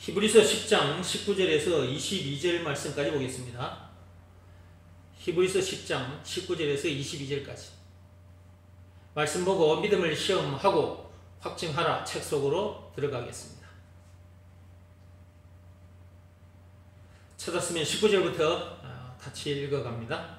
히브리서 10장 19절에서 22절 말씀까지 보겠습니다. 히브리서 10장 19절에서 22절까지 말씀 보고 믿음을 시험하고 확증하라 책 속으로 들어가겠습니다. 찾았으면 19절부터 같이 읽어갑니다.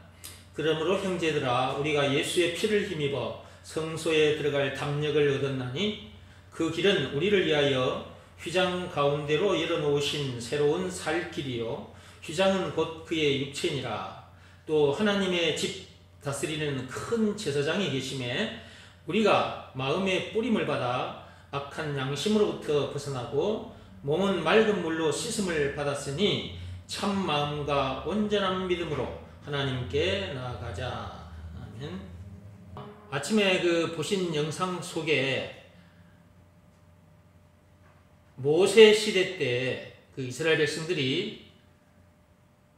그러므로 형제들아 우리가 예수의 피를 힘입어 성소에 들어갈 담력을 얻었나니 그 길은 우리를 위하여 휘장 가운데로 열어놓으신 새로운 살 길이요 휘장은 곧 그의 육체니라. 또 하나님의 집 다스리는 큰 제사장이 계심에 우리가 마음의 뿌림을 받아 악한 양심으로부터 벗어나고 몸은 맑은 물로 씻음을 받았으니 참 마음과 온전한 믿음으로 하나님께 나아가자. 아멘. 아침에 보신 영상 속에 모세 시대 때 이스라엘 백성들이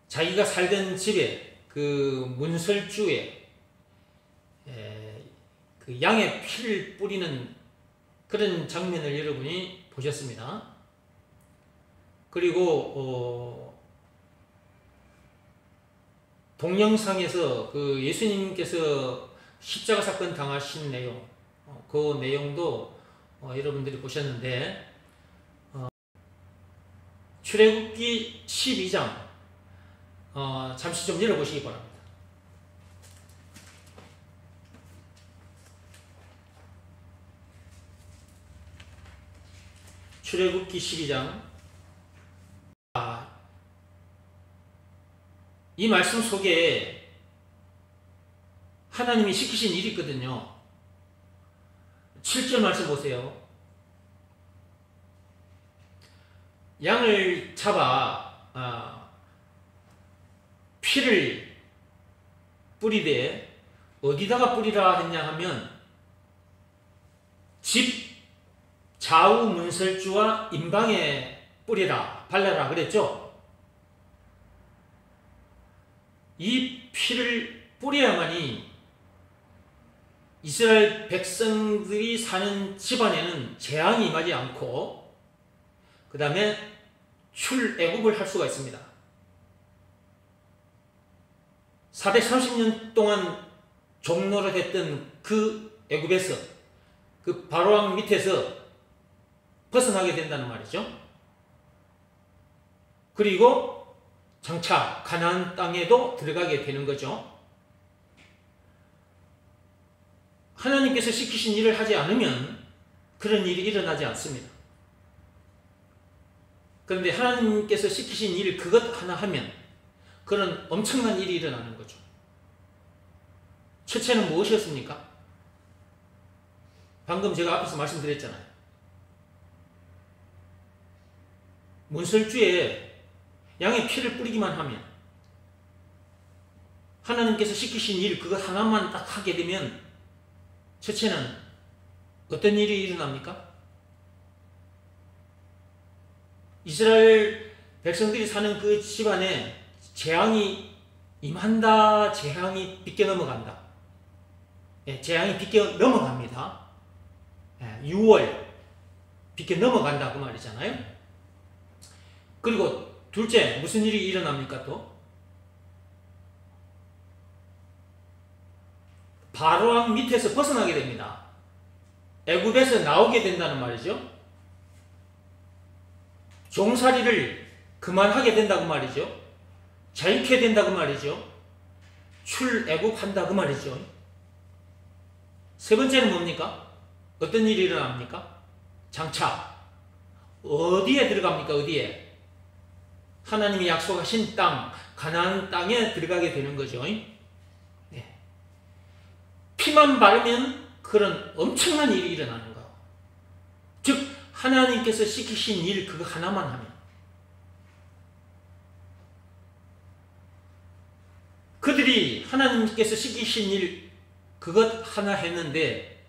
자기가 살던 집에 문설주에 양의 피를 뿌리는 그런 장면을 여러분이 보셨습니다. 그리고 동영상에서 예수님께서 십자가 사건 당하신 내용, 그 내용도 여러분들이 보셨는데 출애굽기 12장 잠시 좀 열어보시기 바랍니다. 출애굽기 12장 이 말씀 속에 하나님이 시키신 일이 있거든요. 7절 말씀 보세요. 양을 잡아 피를 뿌리되 어디다가 뿌리라 했냐 하면 집 좌우 문설주와 임방에 뿌리라 발라라 그랬죠. 이 피를 뿌려야만이 이스라엘 백성들이 사는 집안에는 재앙이 임하지 않고 그 다음에 출애굽을 할 수가 있습니다. 430년 동안 종노릇했던 그 애굽에서 바로왕 밑에서 벗어나게 된다는 말이죠. 그리고 장차 가나안 땅에도 들어가게 되는 거죠. 하나님께서 시키신 일을 하지 않으면 그런 일이 일어나지 않습니다. 그런데 하나님께서 시키신 일 그것 하나 하면 그런 엄청난 일이 일어나는 거죠. 첫째는 무엇이었습니까? 방금 제가 앞에서 말씀드렸잖아요. 문설주에 양의 피를 뿌리기만 하면 하나님께서 시키신 일 그것 하나만 딱 하게 되면 첫째는 어떤 일이 일어납니까? 이스라엘 백성들이 사는 그 집안에 재앙이 임한다, 재앙이 비껴 넘어간다. 재앙이 비껴 넘어갑니다. 6월 비껴 넘어간다 그 말이잖아요. 그리고 둘째 무슨 일이 일어납니까? 또 바로왕 밑에서 벗어나게 됩니다. 애굽에서 나오게 된다는 말이죠. 종살이를 그만하게 된다고 말이죠. 자유케 된다고 말이죠. 출애굽한다 그 말이죠. 세 번째는 뭡니까? 어떤 일이 일어납니까? 장차 어디에 들어갑니까? 어디에? 하나님이 약속하신 땅, 가나안 땅에 들어가게 되는 거죠. 네. 피만 바르면 그런 엄청난 일이 일어나는 거. 즉 하나님께서 시키신 일 그거 하나만 하면 그들이 하나님께서 시키신 일 그것 하나 했는데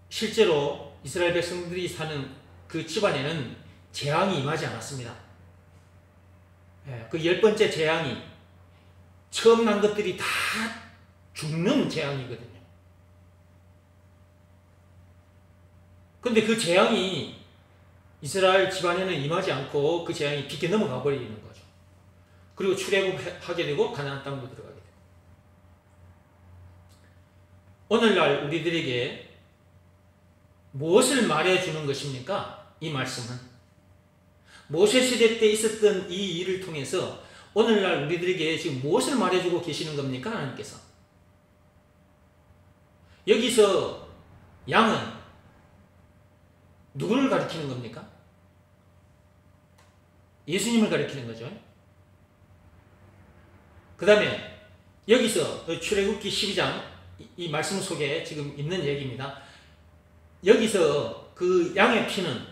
실제로 이스라엘 백성들이 사는 그 집안에는 재앙이 임하지 않았습니다. 그 10번째 재앙이 처음 난 것들이 다 죽는 재앙이거든요. 근데 그 재앙이 이스라엘 집안에는 임하지 않고 그 재앙이 비껴 넘어가 버리는 거죠. 그리고 출애굽하게 되고 가나안 땅도 들어가게 되고. 오늘날 우리들에게 무엇을 말해주는 것입니까? 이 말씀은 모세 시대 때 있었던 이 일을 통해서 오늘날 우리들에게 지금 무엇을 말해주고 계시는 겁니까? 하나님께서 여기서 양은 누구를 가리키는 겁니까? 예수님을 가리키는 거죠. 그 다음에 여기서 출애굽기 12장 이 말씀 속에 지금 있는 얘기입니다. 여기서 그 양의 피는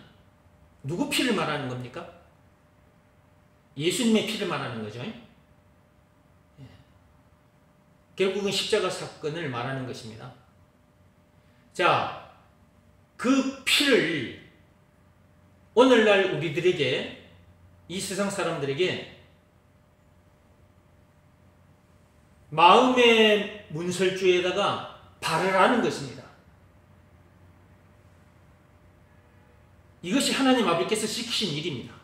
누구 피를 말하는 겁니까? 예수님의 피를 말하는 거죠. 결국은 십자가 사건을 말하는 것입니다. 자, 그 피를 오늘날 우리들에게, 이 세상 사람들에게 마음의 문설주에다가 바르라는 것입니다. 이것이 하나님 아버지께서 시키신 일입니다.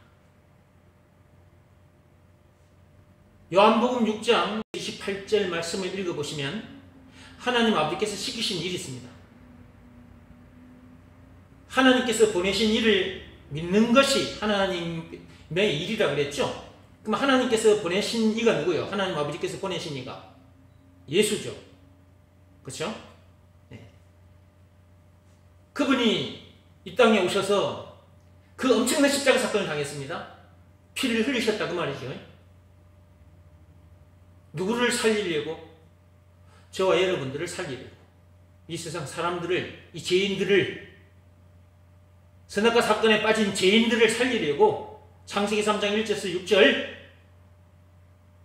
요한복음 6장 28절 말씀을 읽어보시면 하나님 아버지께서 시키신 일이 있습니다. 하나님께서 보내신 일을 믿는 것이 하나님의 일이라고 그랬죠. 그럼 하나님께서 보내신 이가 누구예요? 하나님 아버지께서 보내신 이가 예수죠. 그렇죠? 네. 그분이 이 땅에 오셔서 그 엄청난 십자가 사건을 당했습니다. 피를 흘리셨다 그 말이죠. 누구를 살리려고? 저와 여러분들을 살리려고. 이 세상 사람들을, 이 죄인들을, 선악과 사건에 빠진 죄인들을 살리려고 창세기 3장 1절에서 6절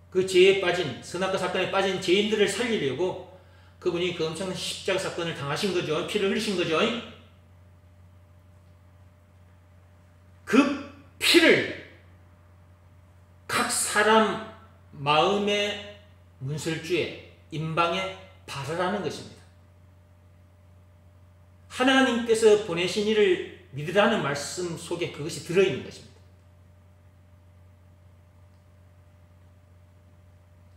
그 죄에 빠진, 선악과 사건에 빠진 죄인들을 살리려고 그분이 그 엄청난 십자가 사건을 당하신 거죠. 피를 흘리신 거죠. 그 피를 각 사람 마음의 문설주에, 임방에 바르라는 것입니다. 하나님께서 보내신 이를 믿으라는 말씀 속에 그것이 들어있는 것입니다.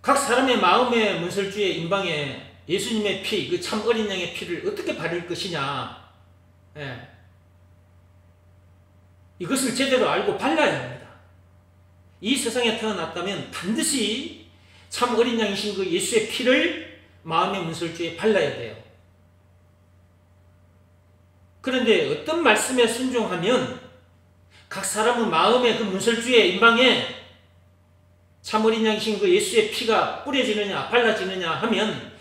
각 사람의 마음의 문설주에, 임방에 예수님의 피, 그 참 어린 양의 피를 어떻게 바를 것이냐. 예. 이것을 제대로 알고 발라야 합니다. 이 세상에 태어났다면 반드시 참 어린 양이신 그 예수의 피를 마음의 문설주에 발라야 돼요. 그런데 어떤 말씀에 순종하면 각 사람은 마음의 그 문설주에, 임방에 참 어린 양이신 그 예수의 피가 뿌려지느냐, 발라지느냐 하면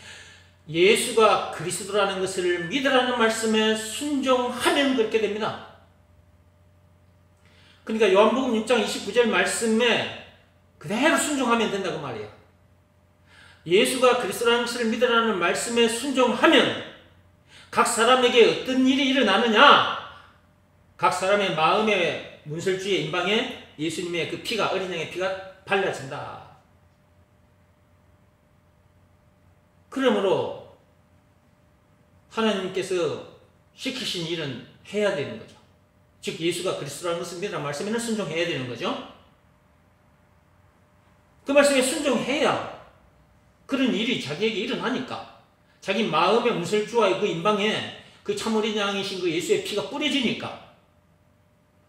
예수가 그리스도라는 것을 믿으라는 말씀에 순종하면 그렇게 됩니다. 그러니까 요한복음 6장 29절 말씀에 그대로 순종하면 된다고 말이에요. 예수가 그리스도라는 것을 믿으라는 말씀에 순종하면 각 사람에게 어떤 일이 일어나느냐? 각 사람의 마음의 문설주의 임방에 예수님의 그 피가, 어린 양의 피가 발라진다. 그러므로 하나님께서 시키신 일은 해야 되는 거죠. 즉 예수가 그리스도라는 것을 믿으라는 말씀에는 순종해야 되는 거죠. 그 말씀에 순종해야 그런 일이 자기에게 일어나니까, 자기 마음의 문설주와 그 임방에 그 참 어린 양이신 그 예수의 피가 뿌려지니까.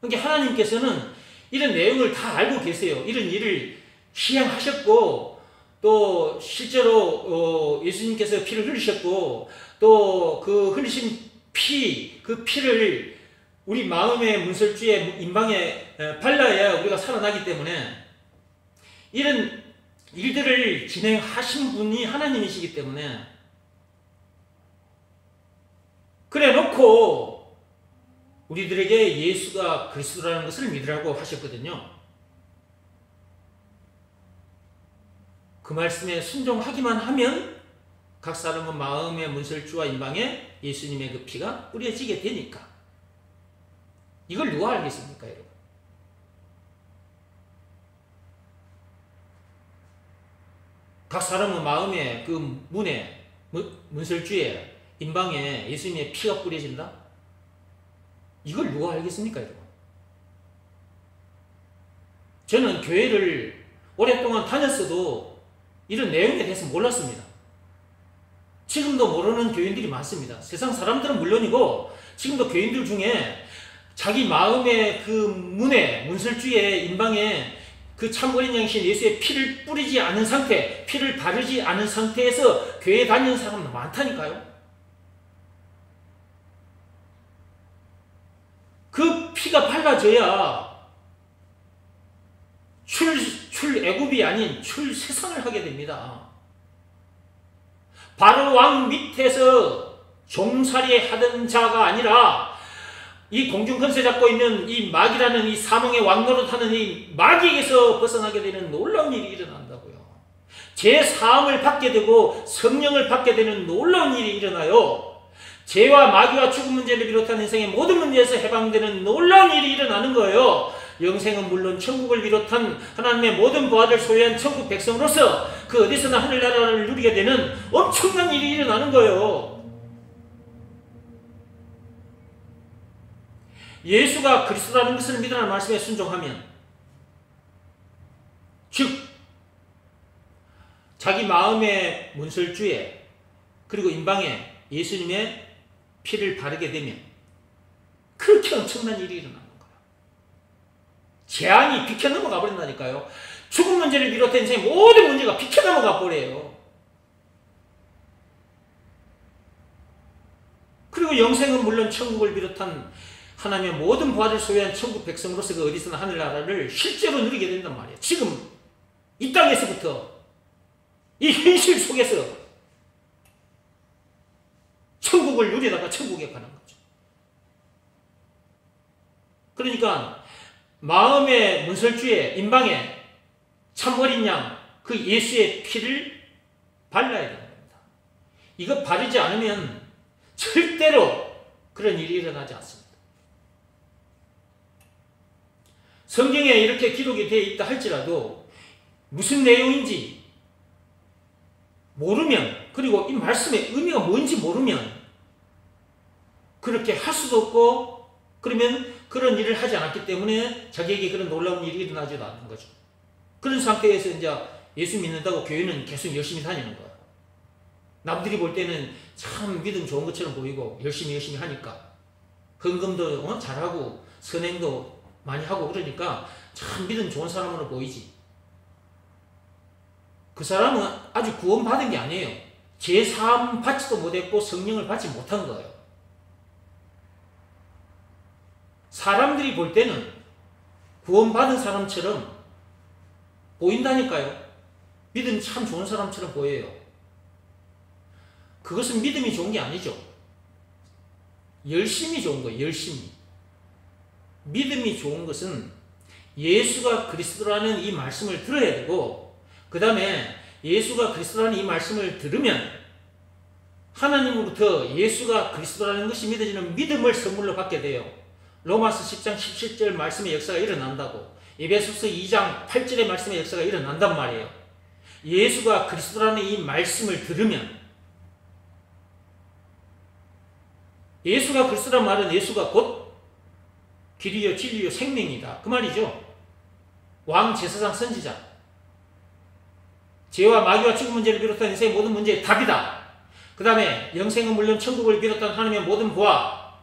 그러니까 하나님께서는 이런 내용을 다 알고 계세요. 이런 일을 시행하셨고, 또 실제로 예수님께서 피를 흘리셨고, 또 그 흘리신 피, 그 피를 우리 마음의 문설주에, 임방에 발라야 우리가 살아나기 때문에 이런 일들을 진행하신 분이 하나님이시기 때문에, 그래 놓고 우리들에게 예수가 그리스도라는 것을 믿으라고 하셨거든요. 그 말씀에 순종하기만 하면 각 사람은 마음의 문설주와 임방에 예수님의 그 피가 뿌려지게 되니까. 이걸 누가 알겠습니까, 여러분? 각 사람은 마음의 그 문에, 문설주에, 임방에 예수님의 피가 뿌려진다? 이걸 누가 알겠습니까, 여러분? 저는 교회를 오랫동안 다녔어도 이런 내용에 대해서 몰랐습니다. 지금도 모르는 교인들이 많습니다. 세상 사람들은 물론이고 지금도 교인들 중에 자기 마음의 그 문설주에 임방에 그 참 어린 양이신 예수의 피를 뿌리지 않은 상태, 피를 바르지 않은 상태에서 교회에 다니는 사람은 많다니까요. 그 피가 발라져야 출애굽이 아닌 출세상을 하게 됩니다. 바로 왕 밑에서 종살이 하던 자가 아니라 이 공중 권세 잡고 있는 이 마귀라는 이 사망의 왕노릇하는 이 마귀에게서 벗어나게 되는 놀라운 일이 일어난다고요. 제 사함을 받게 되고 성령을 받게 되는 놀라운 일이 일어나요. 죄와 마귀와 죽음 문제를 비롯한 인생의 모든 문제에서 해방되는 놀라운 일이 일어나는 거예요. 영생은 물론 천국을 비롯한 하나님의 모든 부하들 소유한 천국 백성으로서 그 어디서나 하늘나라를 누리게 되는 엄청난 일이 일어나는 거예요. 예수가 그리스도라는 것을 믿으라는 말씀에 순종하면, 즉 자기 마음의 문설주에 그리고 임방에 예수님의 피를 바르게 되면 그렇게 엄청난 일이 일어나는 거예요. 재앙이 비켜 넘어가 버린다니까요. 죽음 문제를 비롯한 인생의 모든 문제가 비켜 넘어가 버려요. 그리고 영생은 물론 천국을 비롯한 하나님의 모든 부하를 소유한 천국 백성으로서 그 어디서나 하늘나라를 실제로 누리게 된단 말이에요. 지금 이 땅에서부터 이 현실 속에서 천국을 누리다가 천국에 가는 거죠. 그러니까 마음의 문설주에 임방에 참 어린 양 그 예수의 피를 발라야 되는 겁니다. 이거 바르지 않으면 절대로 그런 일이 일어나지 않습니다. 성경에 이렇게 기록이 되어 있다 할지라도 무슨 내용인지 모르면, 그리고 이 말씀의 의미가 뭔지 모르면 그렇게 할 수도 없고, 그러면 그런 일을 하지 않았기 때문에 자기에게 그런 놀라운 일이 일어나지도 않는 거죠. 그런 상태에서 이제 예수 믿는다고 교회는 계속 열심히 다니는 거예요. 남들이 볼 때는 참 믿음 좋은 것처럼 보이고 열심히 하니까 헌금도 잘하고 선행도 많이 하고 그러니까 참 믿음 좋은 사람으로 보이지. 그 사람은 아직 구원받은 게 아니에요. 제사함 받지도 못했고 성령을 받지 못한 거예요. 사람들이 볼 때는 구원받은 사람처럼 보인다니까요. 믿음이 참 좋은 사람처럼 보여요. 그것은 믿음이 좋은 게 아니죠. 열심히 좋은 거예요. 열심히. 믿음이 좋은 것은 예수가 그리스도라는 이 말씀을 들어야 되고, 그 다음에 예수가 그리스도라는 이 말씀을 들으면 하나님으로부터 예수가 그리스도라는 것이 믿어지는 믿음을 선물로 받게 돼요. 로마서 10장 17절 말씀의 역사가 일어난다고, 에베소서 2장 8절의 말씀의 역사가 일어난단 말이에요. 예수가 그리스도라는 이 말씀을 들으면, 예수가 그리스도란 말은 예수가 곧 길이요 진리요 생명이다 그 말이죠. 왕, 제사장, 선지자, 죄와 마귀와 죽음 문제를 비롯한 인생의 모든 문제의 답이다. 그 다음에 영생은 물론 천국을 비롯한 하나님의 모든 부하,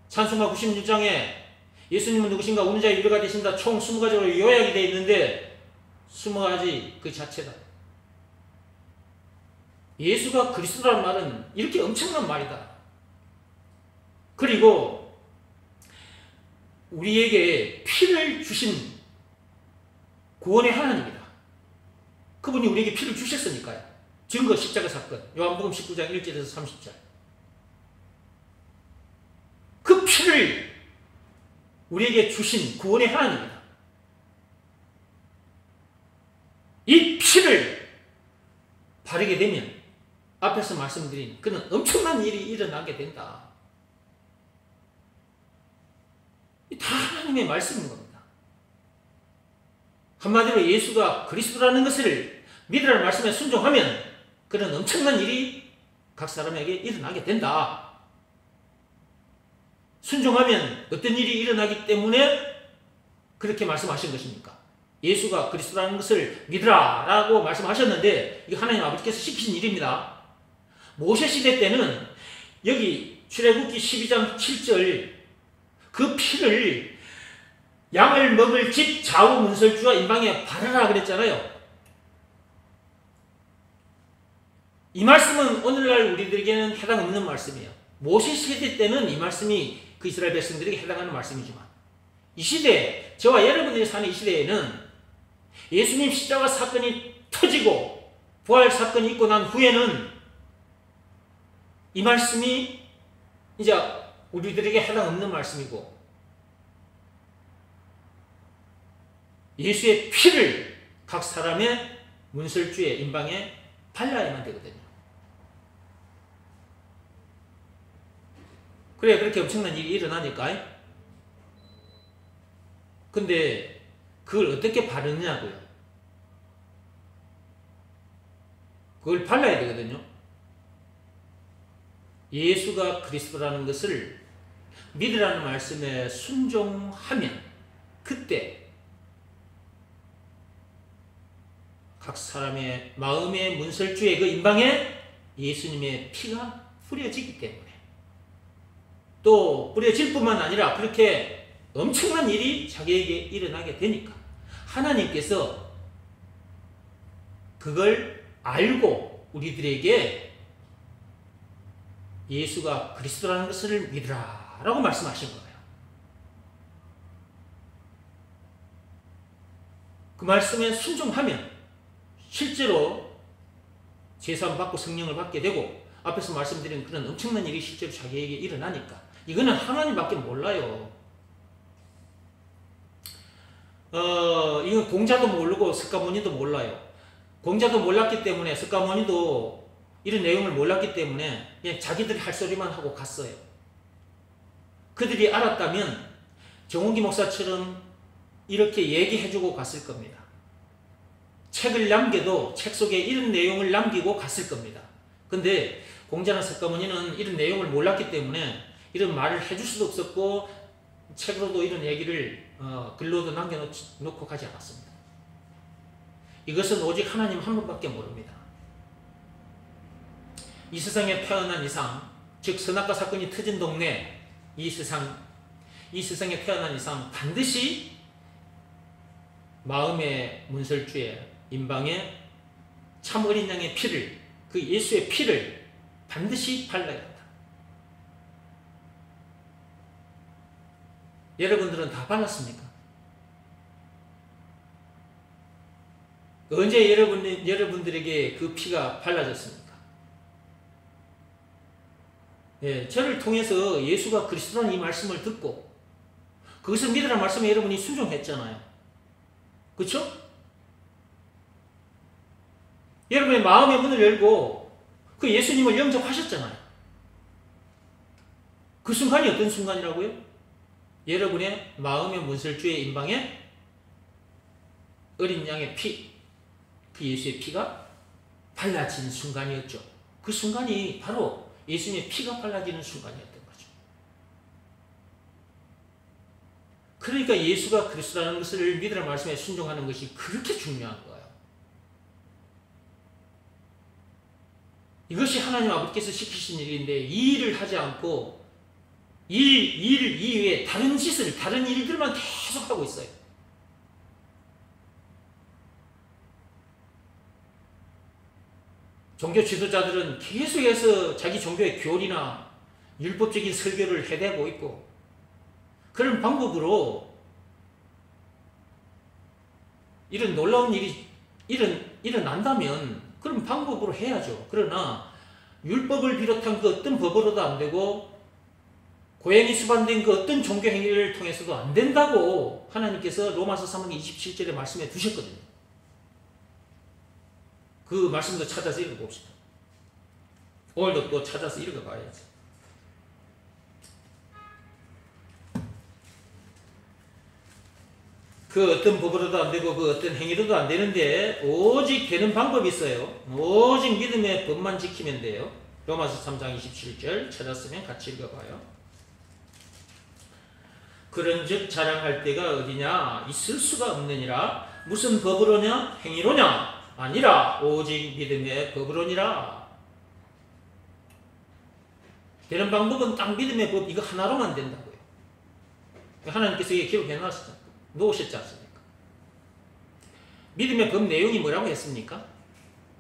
찬송가 96장에 예수님은 누구신가 우는 자의 위로가 되신다 총 20가지로 요약이 되어 있는데 20가지 그 자체다. 예수가 그리스도라는 말은 이렇게 엄청난 말이다. 그리고 우리에게 피를 주신 구원의 하나님이다. 그분이 우리에게 피를 주셨으니까요. 증거 십자가 사건, 요한복음 19장 1절에서 30절. 그 피를 우리에게 주신 구원의 하나님이다. 이 피를 바르게 되면 앞에서 말씀드린 그는 엄청난 일이 일어나게 된다. 다 하나님의 말씀인 겁니다. 한마디로 예수가 그리스도라는 것을 믿으라는 말씀에 순종하면 그런 엄청난 일이 각 사람에게 일어나게 된다. 순종하면 어떤 일이 일어나기 때문에 그렇게 말씀하신 것입니까? 예수가 그리스도라는 것을 믿으라 라고 말씀하셨는데 이거 하나님 아버지께서 시키신 일입니다. 모세 시대 때는 여기 출애굽기 12장 7절 그 피를 양을 먹을 집 좌우 문설주와 임방에 바르라 그랬잖아요. 이 말씀은 오늘날 우리들에게는 해당 없는 말씀이에요. 모세 시대 때는 이 말씀이 그 이스라엘 백성들에게 해당하는 말씀이지만 이 시대, 저와 여러분들이 사는 이 시대에는 예수님 십자가 사건이 터지고 부활 사건이 있고 난 후에는 이 말씀이 이제 우리들에게 해당 없는 말씀이고 예수의 피를 각 사람의 문설주에 임방에 발라야만 되거든요. 그래 그렇게 엄청난 일이 일어나니까. 근데 그걸 어떻게 바르느냐고요. 그걸 발라야 되거든요. 예수가 그리스도라는 것을 믿으라는 말씀에 순종하면 그때 각 사람의 마음의 문설주의 그 임방에 예수님의 피가 뿌려지기 때문에 또 뿌려질 뿐만 아니라 그렇게 엄청난 일이 자기에게 일어나게 되니까 하나님께서 그걸 알고 우리들에게 예수가 그리스도라는 것을 믿으라 라고 말씀하신 거예요. 그 말씀에 순종하면 실제로 제사함 받고 성령을 받게 되고 앞에서 말씀드린 그런 엄청난 일이 실제로 자기에게 일어나니까 이거는 하나님밖에 몰라요. 이건 공자도 모르고 석가모니도 몰라요. 공자도 몰랐기 때문에 석가모니도 이런 내용을 몰랐기 때문에 그냥 자기들이 할 소리만 하고 갔어요. 그들이 알았다면 정홍기 목사처럼 이렇게 얘기해주고 갔을 겁니다. 책을 남겨도 책 속에 이런 내용을 남기고 갔을 겁니다. 근데 공자나 석가모니는 이런 내용을 몰랐기 때문에 이런 말을 해줄 수도 없었고 책으로도 이런 얘기를 글로도 남겨놓고 가지 않았습니다. 이것은 오직 하나님 한 분밖에 모릅니다. 이 세상에 태어난 이상, 즉 선악과 사건이 터진 동네, 이 세상에 태어난 이상 반드시 마음의 문설주에 임방에 참 어린 양의 피를, 그 예수의 피를 반드시 발라야 한다. 여러분들은 다 발랐습니까? 언제 여러분들에게 그 피가 발라졌습니까? 예, 저를 통해서 예수가 그리스도라는 이 말씀을 듣고 그것을 믿으라는 말씀에 여러분이 순종했잖아요. 그렇죠? 여러분의 마음의 문을 열고 그 예수님을 영접하셨잖아요. 그 순간이 어떤 순간이라고요? 여러분의 마음의 문설주의 임방에 어린 양의 피, 그 예수의 피가 발라지는 순간이었죠. 그 순간이 바로 예수님의 피가 발라지는 순간이었던 거죠. 그러니까 예수가 그리스도라는 것을 믿으라는 말씀에 순종하는 것이 그렇게 중요한 거예요. 이것이 하나님 아버지께서 시키신 일인데 이 일을 하지 않고 이 일 이외에 다른 짓을, 다른 일들만 계속 하고 있어요. 종교 지도자들은 계속해서 자기 종교의 교리나 율법적인 설교를 해대고 있고 그런 방법으로 이런 놀라운 일이 일어난다면 그런 방법으로 해야죠. 그러나 율법을 비롯한 그 어떤 법으로도 안 되고 고행이 수반된 그 어떤 종교 행위를 통해서도 안 된다고 하나님께서 로마서 3장 27절에 말씀해 두셨거든요. 그 말씀도 찾아서 읽어봅시다. 오늘도 또 찾아서 읽어봐야지. 그 어떤 법으로도 안 되고 그 어떤 행위로도 안 되는데 오직 되는 방법이 있어요. 오직 믿음의 법만 지키면 돼요. 로마서 3장 27절 찾았으면 같이 읽어봐요. 그런즉 자랑할 때가 어디냐? 있을 수가 없느니라. 무슨 법으로냐? 행위로냐? 아니라 오직 믿음의 법으로니라. 되는 방법은 딱 믿음의 법 이거 하나로만 된다고요. 하나님께서 이게 기록해 놓으셨지 않습니까? 믿음의 법 내용이 뭐라고 했습니까?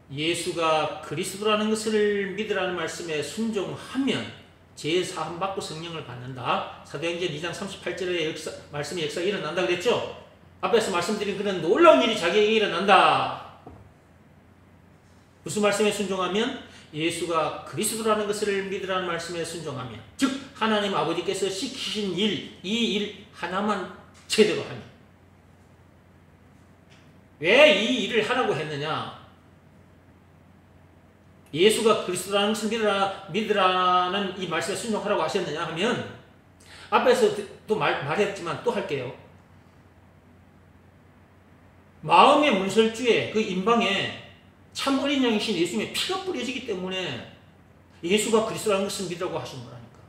예수가 그리스도라는 것을 믿으라는 말씀에 순종하면 제사함 받고 성령을 받는다. 사도행전 2장 38절의 말씀의 역사가 일어난다 그랬죠? 앞에서 말씀드린 그런 놀라운 일이 자기에게 일어난다. 무슨 말씀에 순종하면? 예수가 그리스도라는 것을 믿으라는 말씀에 순종하면, 즉 하나님 아버지께서 시키신 일, 이 일 하나만 제대로 하면. 왜 이 일을 하라고 했느냐? 예수가 그리스도라는 것을 믿으라는 이 말씀에 순종하라고 하셨느냐 하면, 앞에서 또 말했지만 또 할게요. 마음의 문설주에 그 임방에 참 어린 양이신 예수님의 피가 뿌려지기 때문에 예수가 그리스도라는 것을 믿으라고 하신 거라니까.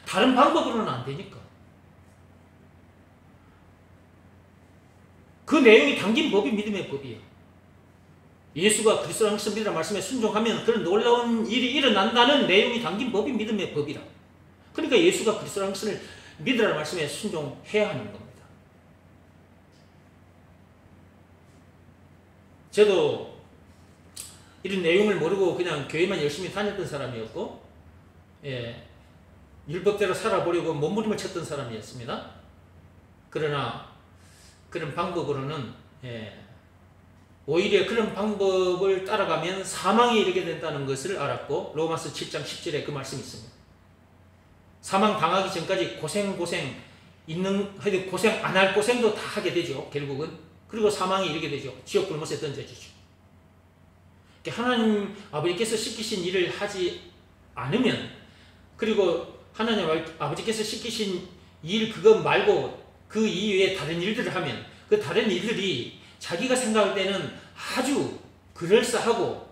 다른 방법으로는 안 되니까. 그 내용이 담긴 법이 믿음의 법이에요. 예수가 그리스도라는 것을 믿으라는 말씀에 순종하면 그런 놀라운 일이 일어난다는 내용이 담긴 법이 믿음의 법이라. 그러니까 예수가 그리스도라는 것을 믿으라는 말씀에 순종해야 하는 겁니다. 저도 이런 내용을 모르고 그냥 교회만 열심히 다녔던 사람이었고, 율법대로 살아보려고 몸부림을 쳤던 사람이었습니다. 그러나 그런 방법으로는 오히려 그런 방법을 따라가면 사망에 이르게 된다는 것을 알았고, 로마서 7장 10절에 그 말씀이 있습니다. 사망 당하기 전까지 고생 안 할 고생도 다 하게 되죠. 결국은. 그리고 사망에 이르게 되죠. 지옥 불못에 던져지죠. 하나님 아버지께서 시키신 일을 하지 않으면, 그리고 하나님 아버지께서 시키신 일 그것 말고 그 이외에 다른 일들을 하면, 그 다른 일들이 자기가 생각할 때는 아주 그럴싸하고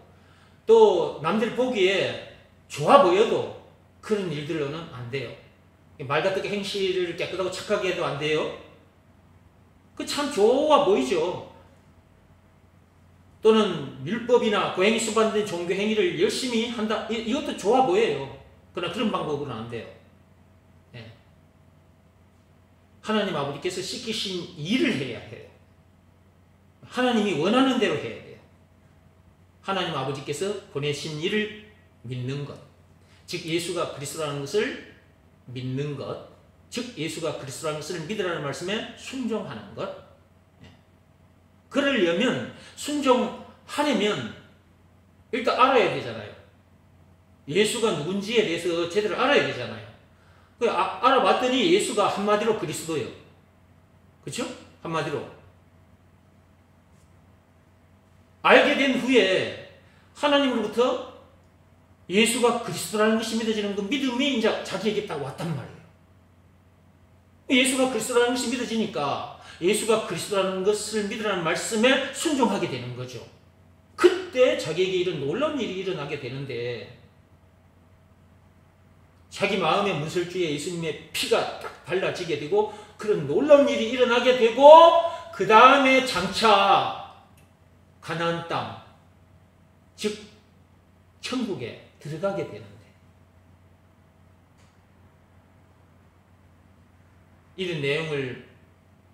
또 남들 보기에 좋아 보여도 그런 일들로는 안 돼요. 말 같게 행실을 깨끗하고 착하게 해도 안 돼요. 그 참 좋아 보이죠. 또는 율법이나 고행이 수반된 종교 행위를 열심히 한다. 이것도 좋아 보여요. 그러나 그런 방법으로는 안 돼요. 하나님 아버지께서 시키신 일을 해야 해요. 하나님이 원하는 대로 해야 돼요. 하나님 아버지께서 보내신 일을 믿는 것, 즉 예수가 그리스도라는 것을 믿는 것, 즉 예수가 그리스도라는 것을 믿으라는 말씀에 순종하는 것. 그러려면, 순종하려면 일단 알아야 되잖아요. 예수가 누군지에 대해서 제대로 알아야 되잖아요. 알아봤더니 예수가 한마디로 그리스도예요. 그렇죠? 한마디로. 알게 된 후에 하나님으로부터 예수가 그리스도라는 것이 믿어지는 그 믿음이 이제 자기에게 딱 왔단 말이에요. 예수가 그리스도라는 것이 믿어지니까 예수가 그리스도라는 것을 믿으라는 말씀에 순종하게 되는 거죠. 그때 자기에게 이런 놀라운 일이 일어나게 되는데, 자기 마음의 문설주에 예수님의 피가 딱 발라지게 되고 그런 놀라운 일이 일어나게 되고, 그 다음에 장차 가나안 땅, 즉 천국에 들어가게 되는데, 이런 내용을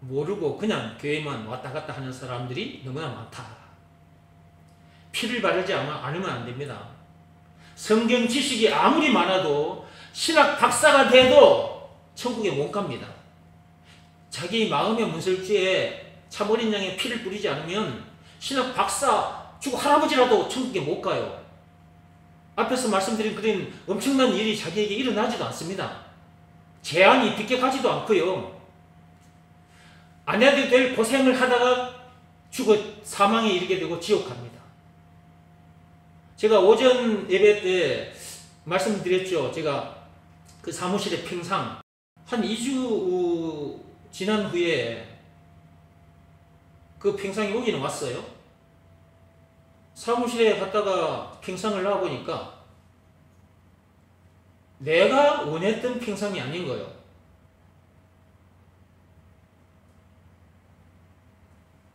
모르고 그냥 교회만 왔다 갔다 하는 사람들이 너무나 많다. 피를 바르지 않으면 안 됩니다. 성경 지식이 아무리 많아도 신학 박사가 돼도 천국에 못 갑니다. 자기 마음의 문설주에 참 어린 양의 피를 뿌리지 않으면 신학 박사, 죽고 할아버지라도 천국에 못 가요. 앞에서 말씀드린 그런 엄청난 일이 자기에게 일어나지도 않습니다. 재앙이 비껴가지도 않고요. 안 해도 될 고생을 하다가 죽어 사망에 이르게 되고 지옥 갑니다. 제가 오전 예배 때 말씀드렸죠. 제가 그 사무실에 평상 한 2주 지난 후에 그 평상이 오기는 왔어요. 사무실에 갔다가 평상을 놔보니까 내가 원했던 평상이 아닌 거예요.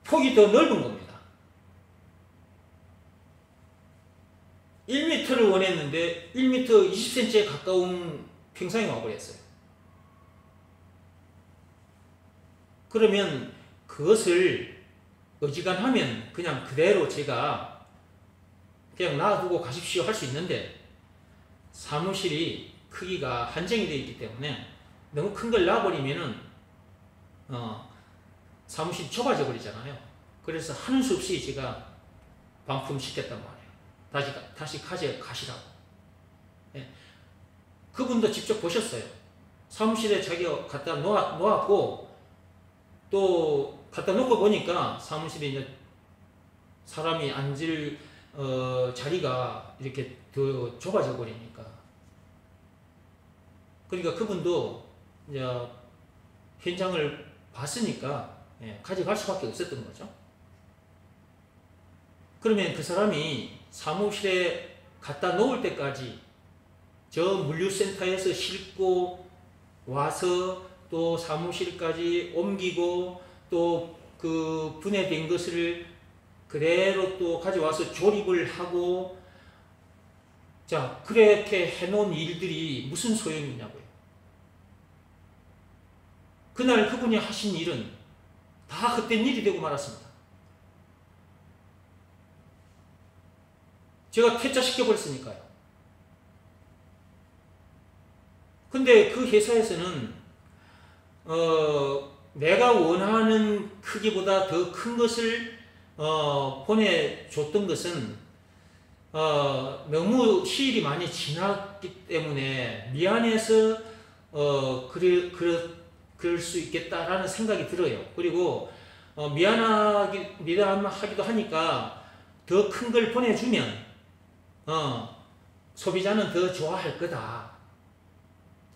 폭이 더 넓은 겁니다. 1m를 원했는데 1m 20cm에 가까운 평상이 와버렸어요. 그러면 그것을 어지간하면 그냥 그대로 제가 그냥 놔두고 가십시오 할 수 있는데, 사무실이 크기가 한정이 되어 있기 때문에 너무 큰 걸 놔버리면은 사무실이 좁아져 버리잖아요. 그래서 하는 수 없이 제가 반품시켰단 말이에요. 다시 가시라고. 예. 그분도 직접 보셨어요. 사무실에 자기가 갖다 놓았고, 또 갖다 놓고 보니까 사무실에 이제 사람이 앉을 자리가 이렇게 더 좁아져 버리니까. 그러니까 그분도 이제 현장을 봤으니까 가져갈 수밖에 없었던 거죠. 그러면 그 사람이 사무실에 갖다 놓을 때까지 저 물류센터에서 싣고 와서 또 사무실까지 옮기고 또 그 분해된 것을 그대로 또 가져와서 조립을 하고, 자, 그렇게 해놓은 일들이 무슨 소용이 있냐고요. 그날 그분이 하신 일은 다 헛된 일이 되고 말았습니다. 제가 퇴짜시켜버렸으니까요. 근데 그 회사에서는 내가 원하는 크기보다 더 큰 것을 보내줬던 것은 너무 시일이 많이 지났기 때문에 미안해서 그럴 수 있겠다라는 생각이 들어요. 그리고 미안하기도 하니까 더 큰 걸 보내주면 소비자는 더 좋아할 거다.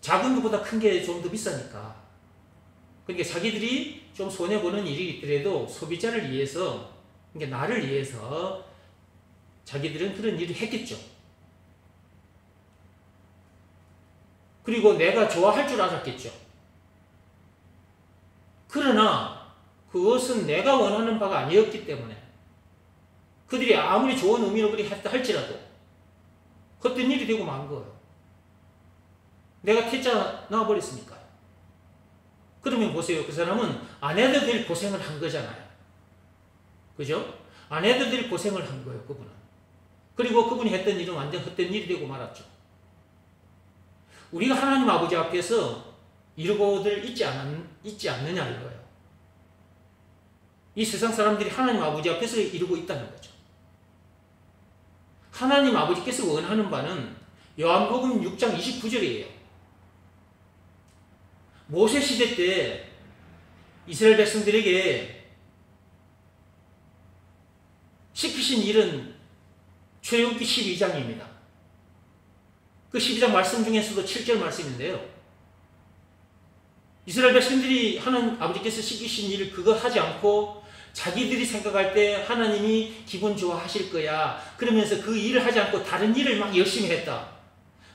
작은 것보다 큰 게 좀 더 비싸니까. 그러니까 자기들이 좀 손해보는 일이 있더라도 소비자를 위해서, 그러니까 나를 위해서 자기들은 그런 일을 했겠죠. 그리고 내가 좋아할 줄 알았겠죠. 그러나 그것은 내가 원하는 바가 아니었기 때문에 그들이 아무리 좋은 의미로 그리 했다 할지라도 헛된 일이 되고 만 거예요. 내가 퇴짜 나와버렸으니까. 그러면 보세요. 그 사람은 안 해도 될 고생을 한 거잖아요. 그죠? 안 해도 될 고생을 한 거예요, 그분은. 그리고 그분이 했던 일은 완전 헛된 일이 되고 말았죠. 우리가 하나님 아버지 앞에서 이러고들 있지 않느냐 이거예요. 이 세상 사람들이 하나님 아버지 앞에서 이러고 있다는 거죠. 하나님 아버지께서 원하는 바는 요한복음 6장 29절이에요. 모세 시대 때 이스라엘 백성들에게 시키신 일은 출애굽기 12장입니다. 그 12장 말씀 중에서도 7절 말씀인데요. 이스라엘 백성들이 하나님 아버지께서 시키신 일을 그거 하지 않고 자기들이 생각할 때 하나님이 기분 좋아하실 거야. 그러면서 그 일을 하지 않고 다른 일을 막 열심히 했다.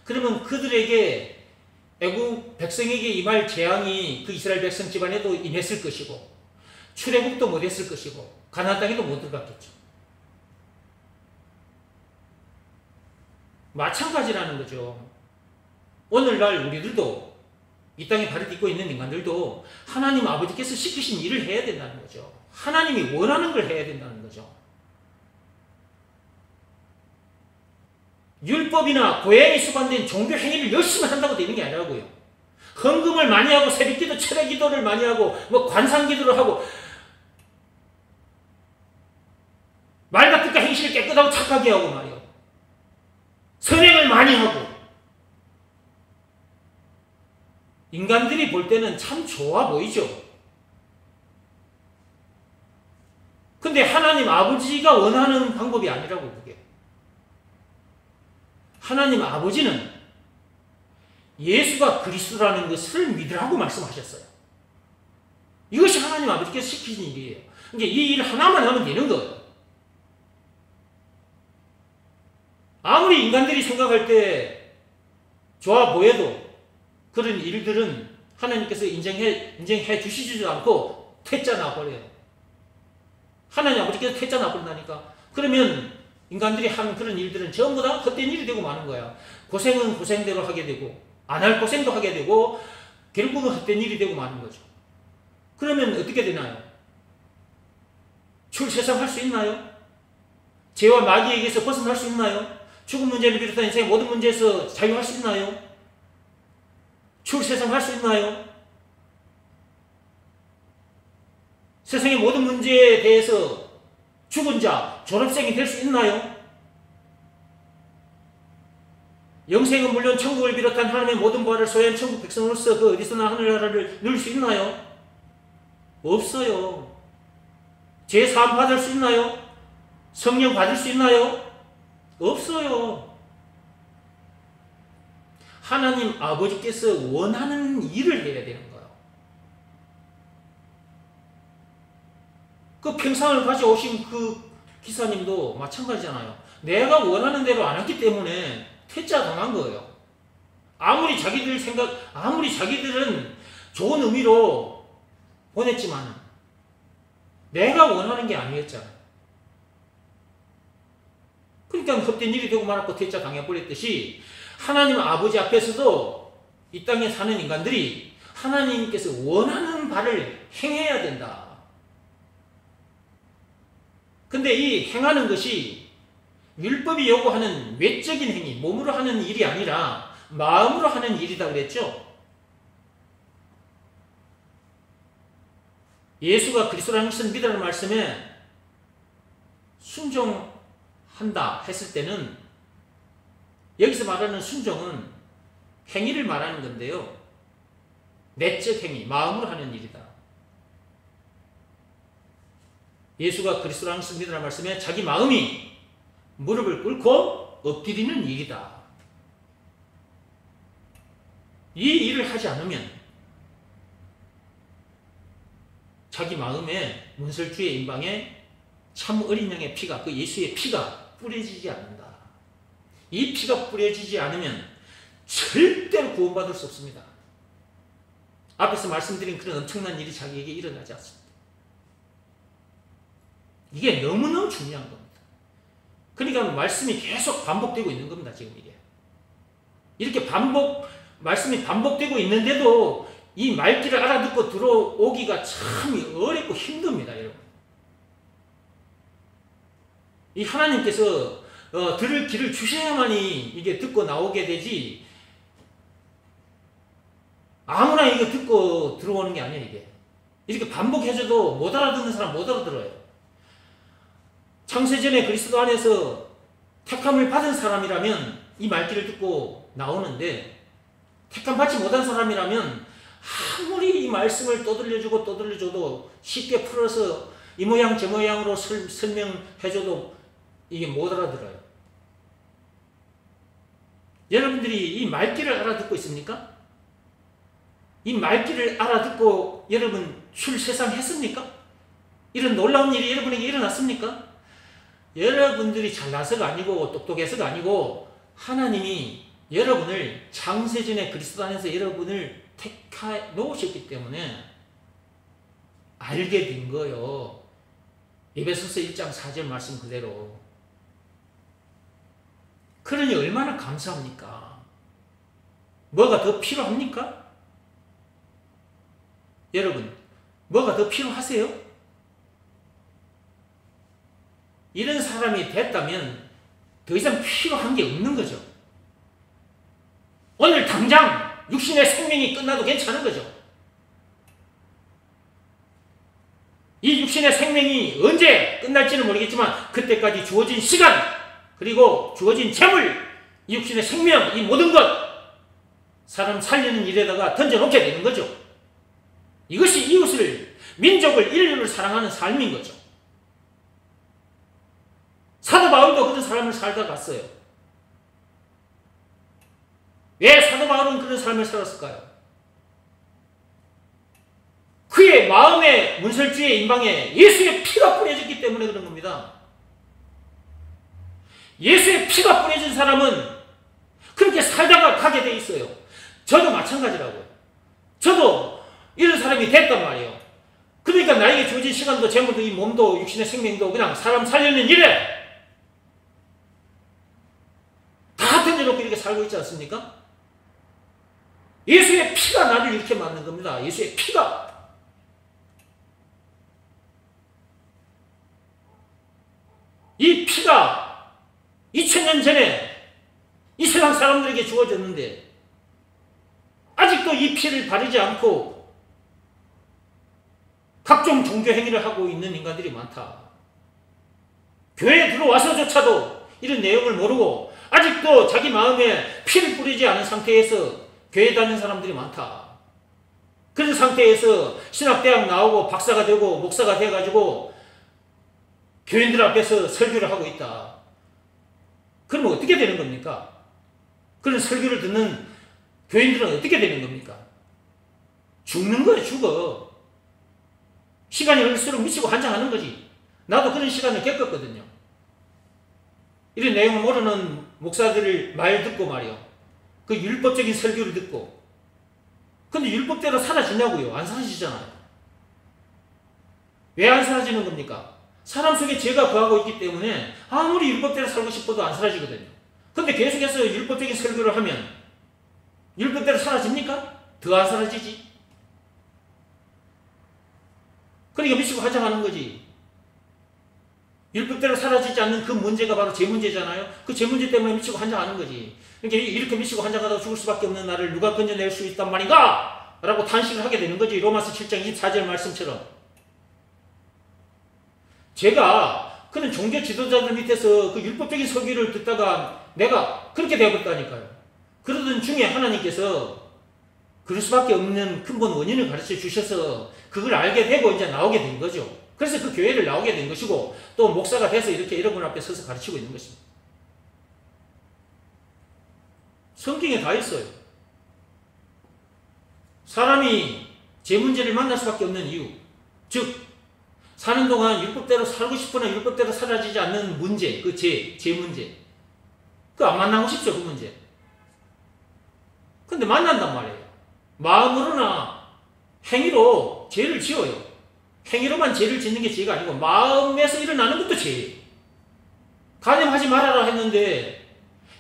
그러면 그들에게 애국 백성에게 임할 재앙이 그 이스라엘 백성 집안에도 임했을 것이고 출애굽도 못했을 것이고 가나안 땅에도 못 들어갔겠죠. 마찬가지라는 거죠. 오늘날 우리들도 이 땅에 발을 딛고 있는 인간들도 하나님 아버지께서 시키신 일을 해야 된다는 거죠. 하나님이 원하는 걸 해야 된다는 거죠. 율법이나 고행에 수반된 종교 행위를 열심히 한다고 되는 게 아니라고요. 헌금을 많이 하고 새벽기도, 철회기도를 많이 하고 뭐 관상기도를 하고 말과 뜻과 행실을 깨끗하고 착하게 하고 말이요. 선행을 많이 하고 인간들이 볼 때는 참 좋아 보이죠. 근데 하나님 아버지가 원하는 방법이 아니라고 그게. 하나님 아버지는 예수가 그리스도라는 것을 믿으라고 말씀하셨어요. 이것이 하나님 아버지께서 시키신 일이에요. 이제 이 일 하나만 하면 되는 거예요. 아무리 인간들이 생각할 때 좋아 보여도 그런 일들은 하나님께서 인정해 주시지도 않고 퇴짜 나버려요. 하나님 아버지께서 퇴짜 놔버린다니까. 그러면 인간들이 하는 그런 일들은 전부 다 헛된 일이 되고 마는 거야. 고생은 고생대로 하게 되고 안 할 고생도 하게 되고 결국은 헛된 일이 되고 마는 거죠. 그러면 어떻게 되나요? 출세상할 수 있나요? 죄와 마귀에게서 벗어날 수 있나요? 죽음 문제를 비롯한 인생의 모든 문제에서 자유할 수 있나요? 출세상할 수 있나요? 세상의 모든 문제에 대해서 죽은 자, 졸업생이 될 수 있나요? 영생은 물론 천국을 비롯한 하나님의 모든 부활을 소유한 천국 백성으로서 그 어디서나 하늘나라를 누릴 수 있나요? 없어요. 죄 사함 받을 수 있나요? 성령 받을 수 있나요? 없어요. 하나님 아버지께서 원하는 일을 해야 되는 거예요. 그 평상을 가져오신 그 기사님도 마찬가지잖아요. 내가 원하는 대로 안 했기 때문에 퇴짜 당한 거예요. 아무리 자기들은 좋은 의미로 보냈지만 내가 원하는 게 아니었잖아요. 그러니까 헛된 일이 되고 말았고 퇴짜 당해버렸듯이 하나님 아버지 앞에서도 이 땅에 사는 인간들이 하나님께서 원하는 바를 행해야 된다. 근데 이 행하는 것이 율법이 요구하는 외적인 행위, 몸으로 하는 일이 아니라 마음으로 하는 일이다 그랬죠. 예수가 그리스도라는 것을 믿으라는 말씀에 순종한다 했을 때는 여기서 말하는 순종은 행위를 말하는 건데요. 내적 행위, 마음으로 하는 일이다. 예수가 그리스도라는 것을 믿으라는 말씀에 자기 마음이 무릎을 꿇고 엎드리는 일이다. 이 일을 하지 않으면 자기 마음에 문설주의 임방에 참 어린 양의 피가, 그 예수의 피가 뿌려지지 않는다. 이 피가 뿌려지지 않으면 절대로 구원받을 수 없습니다. 앞에서 말씀드린 그런 엄청난 일이 자기에게 일어나지 않습니다. 이게 너무너무 중요한 겁니다. 그러니까 말씀이 계속 반복되고 있는 겁니다. 지금 이게. 이렇게 말씀이 반복되고 있는데도 이 말귀를 알아듣고 들어오기가 참 어렵고 힘듭니다. 여러분. 이 하나님께서 들을 길을 주셔야만이 이게 듣고 나오게 되지 아무나 이거 듣고 들어오는 게 아니에요. 이게. 이렇게 반복해줘도 못 알아듣는 사람 못 알아들어요. 창세전에 그리스도 안에서 택함을 받은 사람이라면 이 말귀를 듣고 나오는데 택함 받지 못한 사람이라면 아무리 이 말씀을 떠들려줘도 쉽게 풀어서 이 모양 저 모양으로 설명해줘도 이게 못 알아들어요. 여러분들이 이 말귀를 알아듣고 있습니까? 이 말귀를 알아듣고 여러분 출세상 했습니까? 이런 놀라운 일이 여러분에게 일어났습니까? 여러분들이 잘나서가 아니고 똑똑해서가 아니고 하나님이 여러분을 창세전에 그리스도 안에서 여러분을 택해 놓으셨기 때문에 알게 된 거예요. 에베소서 1장 4절 말씀 그대로. 그러니 얼마나 감사합니까? 뭐가 더 필요합니까? 여러분, 뭐가 더 필요하세요? 이런 사람이 됐다면 더 이상 필요한 게 없는 거죠. 오늘 당장 육신의 생명이 끝나도 괜찮은 거죠. 이 육신의 생명이 언제 끝날지는 모르겠지만 그때까지 주어진 시간 그리고 주어진 재물, 이 육신의 생명, 이 모든 것 사람 살리는 일에다가 던져놓게 되는 거죠. 이것이 이웃을, 민족을, 인류를 사랑하는 삶인 거죠. 사도 바울도 그런 삶을 살다 갔어요. 왜 사도 바울은 그런 삶을 살았을까요? 그의 마음의 문설주의 임방에 예수의 피가 뿌려졌기 때문에 그런 겁니다. 예수의 피가 뿌려진 사람은 그렇게 살다가 가게 돼 있어요. 저도 마찬가지라고요. 저도 이런 사람이 됐단 말이에요. 그러니까 나에게 주어진 시간도 재물도 이 몸도 육신의 생명도 그냥 사람 살려는 일에 다 던져놓고 이렇게 살고 있지 않습니까? 예수의 피가 나를 이렇게 만든 겁니다. 예수의 피가. 이 피가 2000년 전에 이 세상 사람들에게 주어졌는데 아직도 이 피를 바르지 않고 각종 종교 행위를 하고 있는 인간들이 많다. 교회에 들어와서조차도 이런 내용을 모르고 아직도 자기 마음에 피를 뿌리지 않은 상태에서 교회 다니는 사람들이 많다. 그런 상태에서 신학대학 나오고 박사가 되고 목사가 돼가지고 교인들 앞에서 설교를 하고 있다. 그러면 어떻게 되는 겁니까? 그런 설교를 듣는 교인들은 어떻게 되는 겁니까? 죽는 거야, 죽어. 시간이 흘릴수록 미치고 한장하는 거지. 나도 그런 시간을 겪었거든요. 이런 내용을 모르는 목사들을 말 듣고 말이요. 그 율법적인 설교를 듣고. 근데 율법대로 사라지냐고요? 안 사라지잖아요. 왜 안 사라지는 겁니까? 사람 속에 죄가 거하고 있기 때문에 아무리 율법대로 살고 싶어도 안 사라지거든요. 근데 계속해서 율법적인 설교를 하면 율법대로 사라집니까? 더 안 사라지지. 그러니까 미치고 하장하는 거지. 율법대로 사라지지 않는 그 문제가 바로 죄 문제잖아요. 그 죄 문제 때문에 미치고 한장하는 거지. 그러니까 이렇게 미치고 한장하다가 죽을 수밖에 없는 나를 누가 건져낼 수 있단 말인가? 라고 탄식을 하게 되는 거지. 로마서 7장 24절 말씀처럼. 제가 그런 종교 지도자들 밑에서 그 율법적인 설교를 듣다가 내가 그렇게 되어버렸다니까요. 그러던 중에 하나님께서 그럴 수밖에 없는 근본 원인을 가르쳐 주셔서 그걸 알게 되고 이제 나오게 된 거죠. 그래서 그 교회를 나오게 된 것이고 또 목사가 돼서 이렇게 여러분 앞에 서서 가르치고 있는 것입니다. 성경에 다 있어요. 사람이 죄 문제를 만날 수밖에 없는 이유, 즉 사는 동안 율법대로 살고 싶으나 율법대로 사라지지 않는 문제, 그 죄 문제, 그거 안 만나고 싶죠, 그 문제. 근데 만난단 말이에요. 마음으로나 행위로 죄를 지어요. 행위로만 죄를 짓는 게 죄가 아니고 마음에서 일어나는 것도 죄예요. 간음하지 말아라 했는데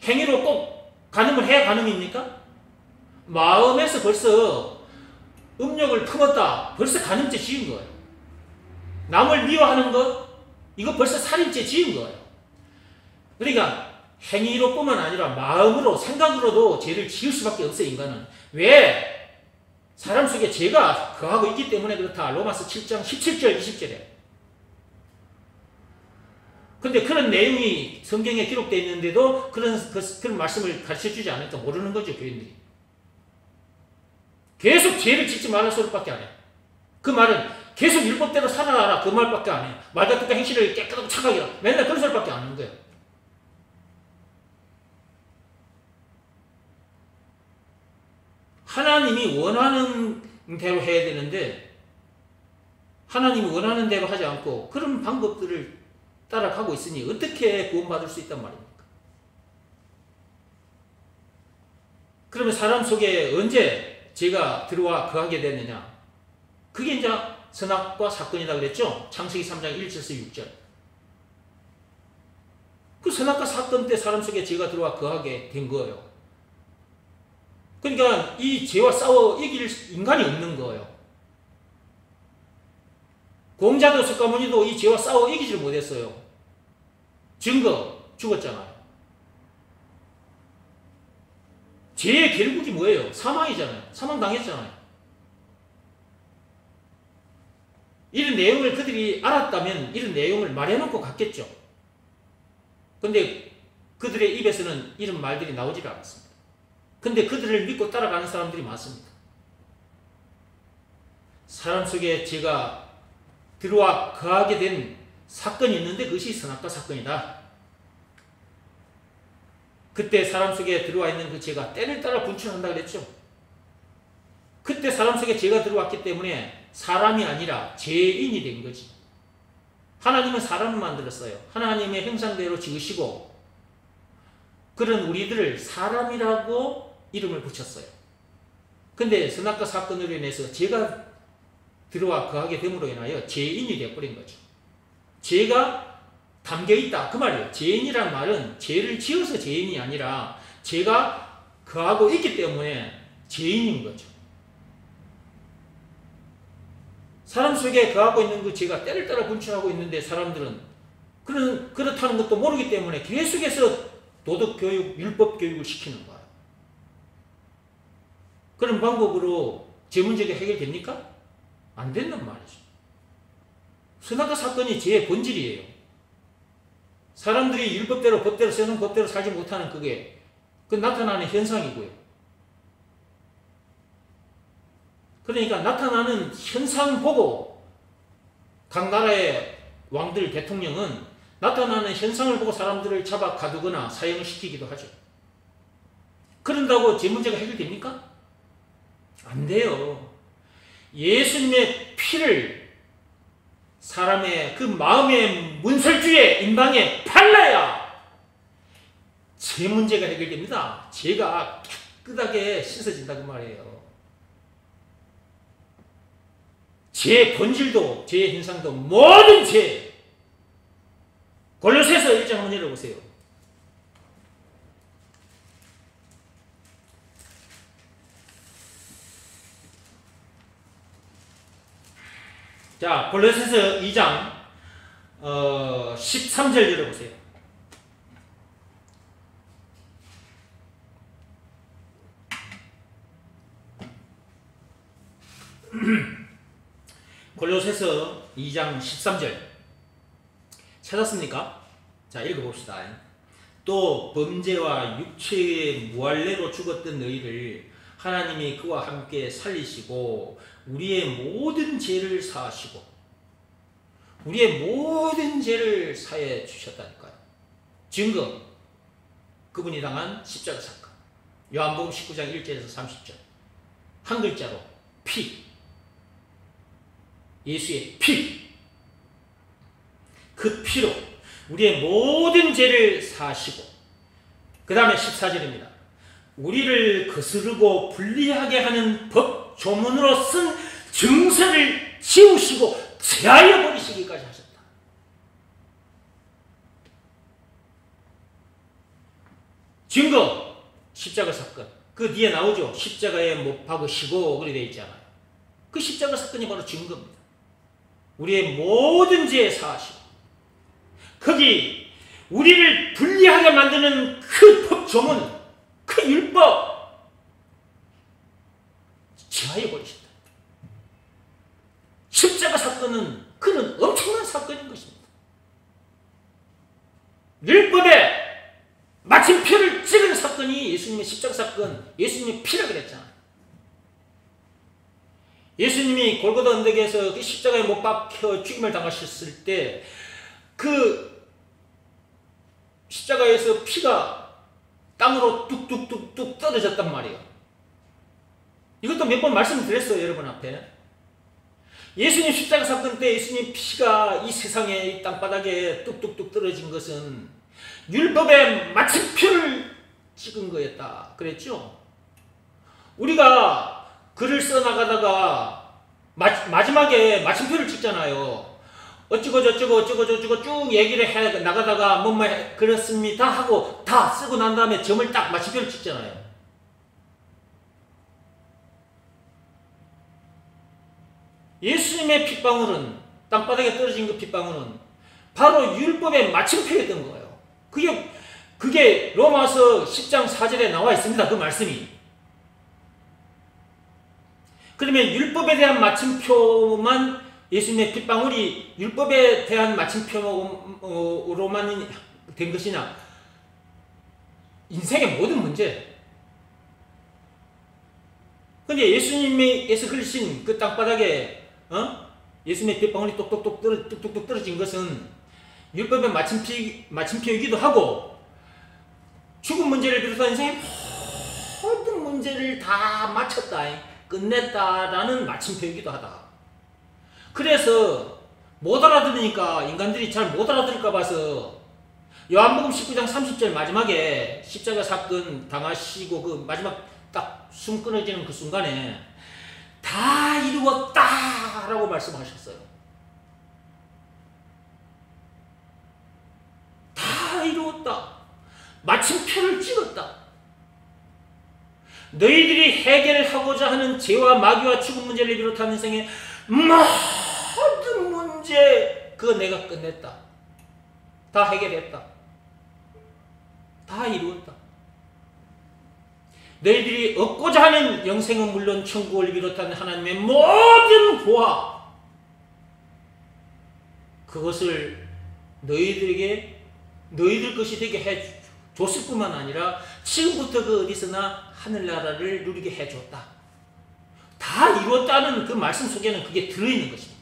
행위로 꼭 간음을 해야 간음입니까? 마음에서 벌써 음욕을 품었다. 벌써 간음죄 지은 거예요. 남을 미워하는 것, 이거 벌써 살인죄 지은 거예요. 그러니까 행위로뿐만 아니라 마음으로, 생각으로도 죄를 지을 수밖에 없어요, 인간은. 왜? 사람 속에 죄가 거하고 있기 때문에 그렇다. 로마서 7장 17절 20절에. 근데 그런 내용이 성경에 기록되어 있는데도 그런 말씀을 가르쳐주지 않으니까 모르는 거죠, 교인들이. 계속 죄를 짓지 말할 소리밖에 안 해요. 그 말은 계속 율법대로 살아라, 그 말밖에 안 해요. 말과 뜻과 행실을 깨끗하고 착하게 하라. 맨날 그런 소리밖에 안 하는 거예요. 하나님이 원하는 대로 해야 되는데 하나님이 원하는 대로 하지 않고 그런 방법들을 따라가고 있으니 어떻게 구원받을 수 있단 말입니까? 그러면 사람 속에 언제 죄가 들어와 거하게 됐느냐? 그게 이제 선악과 사건이다 그랬죠? 창세기 3장 1절에서 6절. 그 선악과 사건 때 사람 속에 죄가 들어와 거하게 된 거예요. 그러니까 이 죄와 싸워 이길 인간이 없는 거예요. 공자도 석가모니도 이 죄와 싸워 이기지를 못했어요. 증거, 죽었잖아요. 죄의 결국이 뭐예요? 사망이잖아요. 사망당했잖아요. 이런 내용을 그들이 알았다면 이런 내용을 말해놓고 갔겠죠. 근데 그들의 입에서는 이런 말들이 나오지가 않았습니다. 근데 그들을 믿고 따라가는 사람들이 많습니다. 사람 속에 죄가 들어와 거하게 된 사건이 있는데 그것이 선악과 사건이다. 그때 사람 속에 들어와 있는 그 죄가 때를 따라 분출한다 그랬죠. 그때 사람 속에 죄가 들어왔기 때문에 사람이 아니라 죄인이 된 거지. 하나님은 사람을 만들었어요. 하나님의 형상대로 지으시고 그런 우리들을 사람이라고 이름을 붙였어요. 근데 선악과 사건으로 인해서 죄가 들어와 거하게 됨으로 인하여 죄인이 되어버린 거죠. 죄가 담겨있다 그 말이에요. 죄인이란 말은 죄를 지어서 죄인이 아니라 죄가 거하고 있기 때문에 죄인인 거죠. 사람 속에 거하고 있는 그 죄가 때를 따라 분출하고 있는데 사람들은 그렇다는 것도 모르기 때문에 계속해서 도덕교육, 율법교육을 시키는 거예요. 그런 방법으로 죄 문제가 해결됩니까? 안 된단 말이죠. 선악과 사건이 죄의 본질이에요. 사람들이 율법대로 법대로 세상 법대로 살지 못하는 그게 나타나는 현상이고요. 그러니까 나타나는 현상 보고 각 나라의 왕들, 대통령은 나타나는 현상을 보고 사람들을 잡아 가두거나 사형시키기도 하죠. 그런다고 죄 문제가 해결됩니까? 안 돼요. 예수님의 피를 사람의 그 마음의 문설주에 임방에 발라야 죄 문제가 해결됩니다. 죄가 깨끗하게 씻어진다고 말이에요. 죄의 본질도 죄의 현상도 모든 죄. 골로새서 1장 한번 열어보세요. 자, 골로새서 2장 13절 열어보세요. 골로새서 2장 13절 찾았습니까? 자, 읽어봅시다. 또 범죄와 육체의 무할례로 죽었던 너희를 하나님이 그와 함께 살리시고 우리의 모든 죄를 사하시고 우리의 모든 죄를 사해 주셨다니까요. 증거, 그분이 당한 십자가 사건. 요한복음 19장 1절에서 30절. 한 글자로 피. 예수의 피. 그 피로 우리의 모든 죄를 사하시고 그 다음에 14절입니다. 우리를 거스르고 불리하게 하는 법 조문으로 쓴 증서를 지우시고 제하여 버리시기까지 하셨다. 증거, 십자가 사건. 그 뒤에 나오죠. 십자가에 못 박으시고 그렇게 되어 있잖아요. 그 십자가 사건이 바로 증거입니다. 우리의 모든 죄에 사하시고 거기 우리를 불리하게 만드는 그 법조문, 그 율법 제하여 버리신다. 십자가 사건은 그는 엄청난 사건인 것입니다. 율법에 마침표를 찍은 사건이 예수님의 십자가 사건, 예수님의 피라 그랬잖아요. 예수님이 골고다 언덕에서 그 십자가에 못 박혀 죽임을 당하셨을 때 그 십자가에서 피가 땅으로 뚝뚝뚝뚝 떨어졌단 말이에요. 이것도 몇 번 말씀드렸어요, 여러분 앞에. 예수님 십자가 사건 때 예수님 피가 이 세상에 이 땅바닥에 뚝뚝뚝 떨어진 것은 율법의 마침표를 찍은 거였다 그랬죠. 우리가 글을 써나가다가 마지막에 마침표를 찍잖아요. 어쩌고 저쩌고 쭉 얘기를 해 나가다가 뭐뭐 그렇습니다 하고 다 쓰고 난 다음에 점을 딱 마침표를 찍잖아요. 예수님의 핏방울은 땅바닥에 떨어진 그 핏방울은 바로 율법의 마침표였던 거예요. 그게 로마서 10장 4절에 나와 있습니다. 그 말씀이. 그러면 율법에 대한 마침표만 예수님의 핏방울이 율법에 대한 마침표로만 된 것이냐? 인생의 모든 문제. 근데 예수님께서 흘리신 그 땅바닥에 예수님의 핏방울이 뚝뚝뚝 떨어진 것은 율법의 마침표이기도 하고 죽은 문제를 비롯한 인생의 모든 문제를 다 마쳤다, 끝냈다라는 마침표이기도 하다. 그래서 못 알아들으니까 인간들이 잘 못 알아들을까 봐서 요한복음 19장 30절 마지막에 십자가 사건 당하시고 그 마지막 딱 숨 끊어지는 그 순간에 다 이루었다 라고 말씀하셨어요. 다 이루었다. 마침표를 찍었다. 너희들이 해결하고자 하는 죄와 마귀와 죽음 문제를 비롯한 인생의 모든 문제, 그거 내가 끝냈다. 다 해결했다. 다 이루었다. 너희들이 얻고자 하는 영생은 물론 천국을 비롯한 하나님의 모든 보화, 그것을 너희들에게 너희들 것이 되게 해줬을 뿐만 아니라 지금부터 그 어디서나 하늘나라를 누리게 해줬다. 다 이루었다는 그 말씀 속에는 그게 들어있는 것입니다.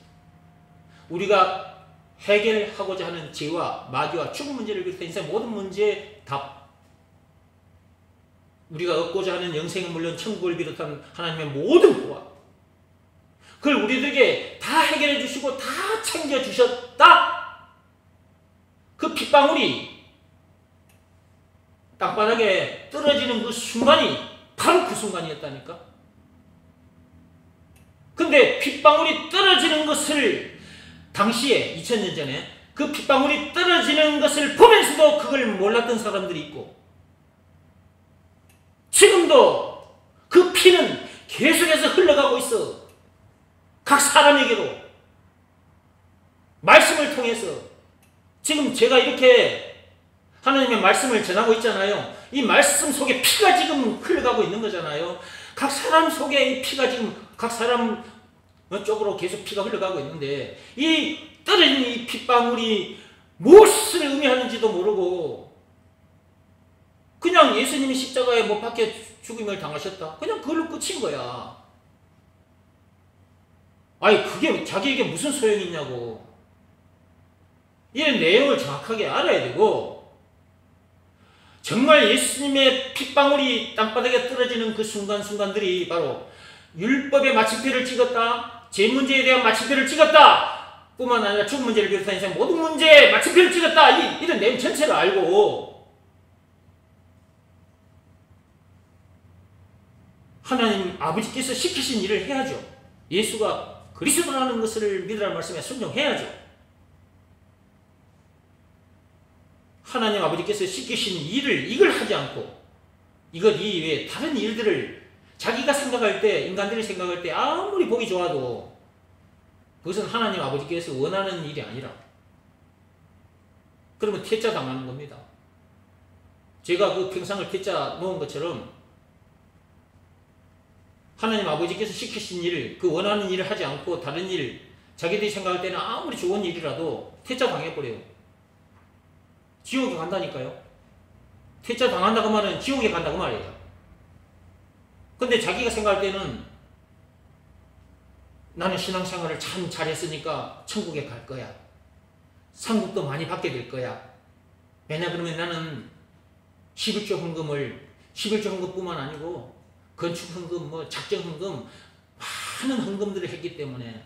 우리가 해결하고자 하는 죄와 마귀와 죽음 문제를 비롯한 인생 모든 문제의 답, 우리가 얻고자 하는 영생은 물론 천국을 비롯한 하나님의 모든 보화, 그걸 우리들에게 다 해결해 주시고 다 챙겨 주셨다. 그 핏방울이 땅바닥에 떨어지는 그 순간이 바로 그 순간이었다니까. 근데 핏방울이 떨어지는 것을 당시에 2000년 전에 그 핏방울이 떨어지는 것을 보면서도 그걸 몰랐던 사람들이 있고, 지금도 그 피는 계속해서 흘러가고 있어. 각 사람에게로 말씀을 통해서. 지금 제가 이렇게 하나님의 말씀을 전하고 있잖아요. 이 말씀 속에 피가 지금 흘러가고 있는 거잖아요. 각 사람 속에 이 피가 지금 각 사람 쪽으로 계속 피가 흘러가고 있는데, 이 떨어진 이 핏방울이 무엇을 의미하는지도 모르고 그냥 예수님이 십자가에 못 박혀 죽임을 당하셨다, 그냥 그걸로 끝인 거야. 아니 그게 자기에게 무슨 소용이 있냐고. 이 내용을 정확하게 알아야 되고, 정말 예수님의 핏방울이 땅바닥에 떨어지는 그 순간순간들이 바로 율법의 마침표를 찍었다, 죄 문제에 대한 마침표를 찍었다 뿐만 아니라 죽음 문제를 비롯한 인생 모든 문제에 마침표를 찍었다, 이런 내용 전체를 알고 하나님 아버지께서 시키신 일을 해야죠. 예수가 그리스도라는 것을 믿으라는 말씀에 순종해야죠. 하나님 아버지께서 시키신 일을 이걸 하지 않고 이것 이외에 다른 일들을 자기가 생각할 때, 인간들이 생각할 때 아무리 보기 좋아도 그것은 하나님 아버지께서 원하는 일이 아니라, 그러면 퇴짜 당하는 겁니다. 제가 그 평상을 퇴짜 놓은 것처럼 하나님 아버지께서 시키신 일, 그 원하는 일을 하지 않고 다른 일, 자기들이 생각할 때는 아무리 좋은 일이라도 퇴짜 당해버려요. 지옥에 간다니까요. 퇴짜 당한다고 말은 지옥에 간다고 말이에요. 근데 자기가 생각할 때는 나는 신앙생활을 참 잘했으니까 천국에 갈 거야. 상급도 많이 받게 될 거야. 왜냐 그러면 나는 11조 헌금을, 11조 헌금뿐만 아니고 건축 헌금, 작정 헌금, 많은 헌금들을 했기 때문에,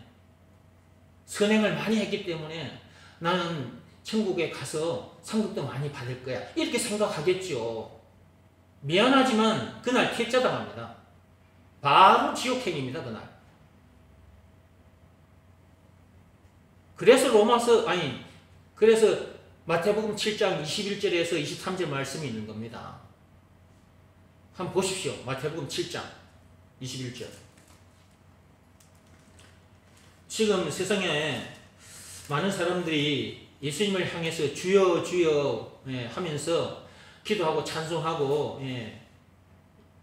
선행을 많이 했기 때문에 나는 천국에 가서 상급도 많이 받을 거야, 이렇게 생각하겠죠. 미안하지만 그날 퇴짜 당합니다. 바로 지옥행입니다, 그날. 그래서 마태복음 7장 21절에서 23절 말씀이 있는 겁니다. 한번 보십시오. 마태복음 7장 21절. 지금 세상에 많은 사람들이 예수님을 향해서 주여 주여 하면서 기도하고 찬송하고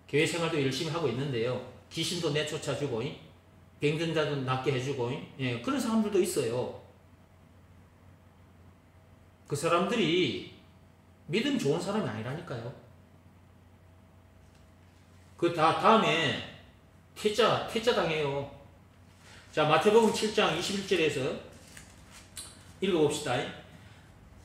교회 생활도 열심히 하고 있는데요. 귀신도 내쫓아주고 병든 자도 낫게 해주고 그런 사람들도 있어요. 그 사람들이 믿음 좋은 사람이 아니라니까요. 그 다음에 퇴짜 당해요. 자, 마태복음 7장 21절에서 읽어봅시다.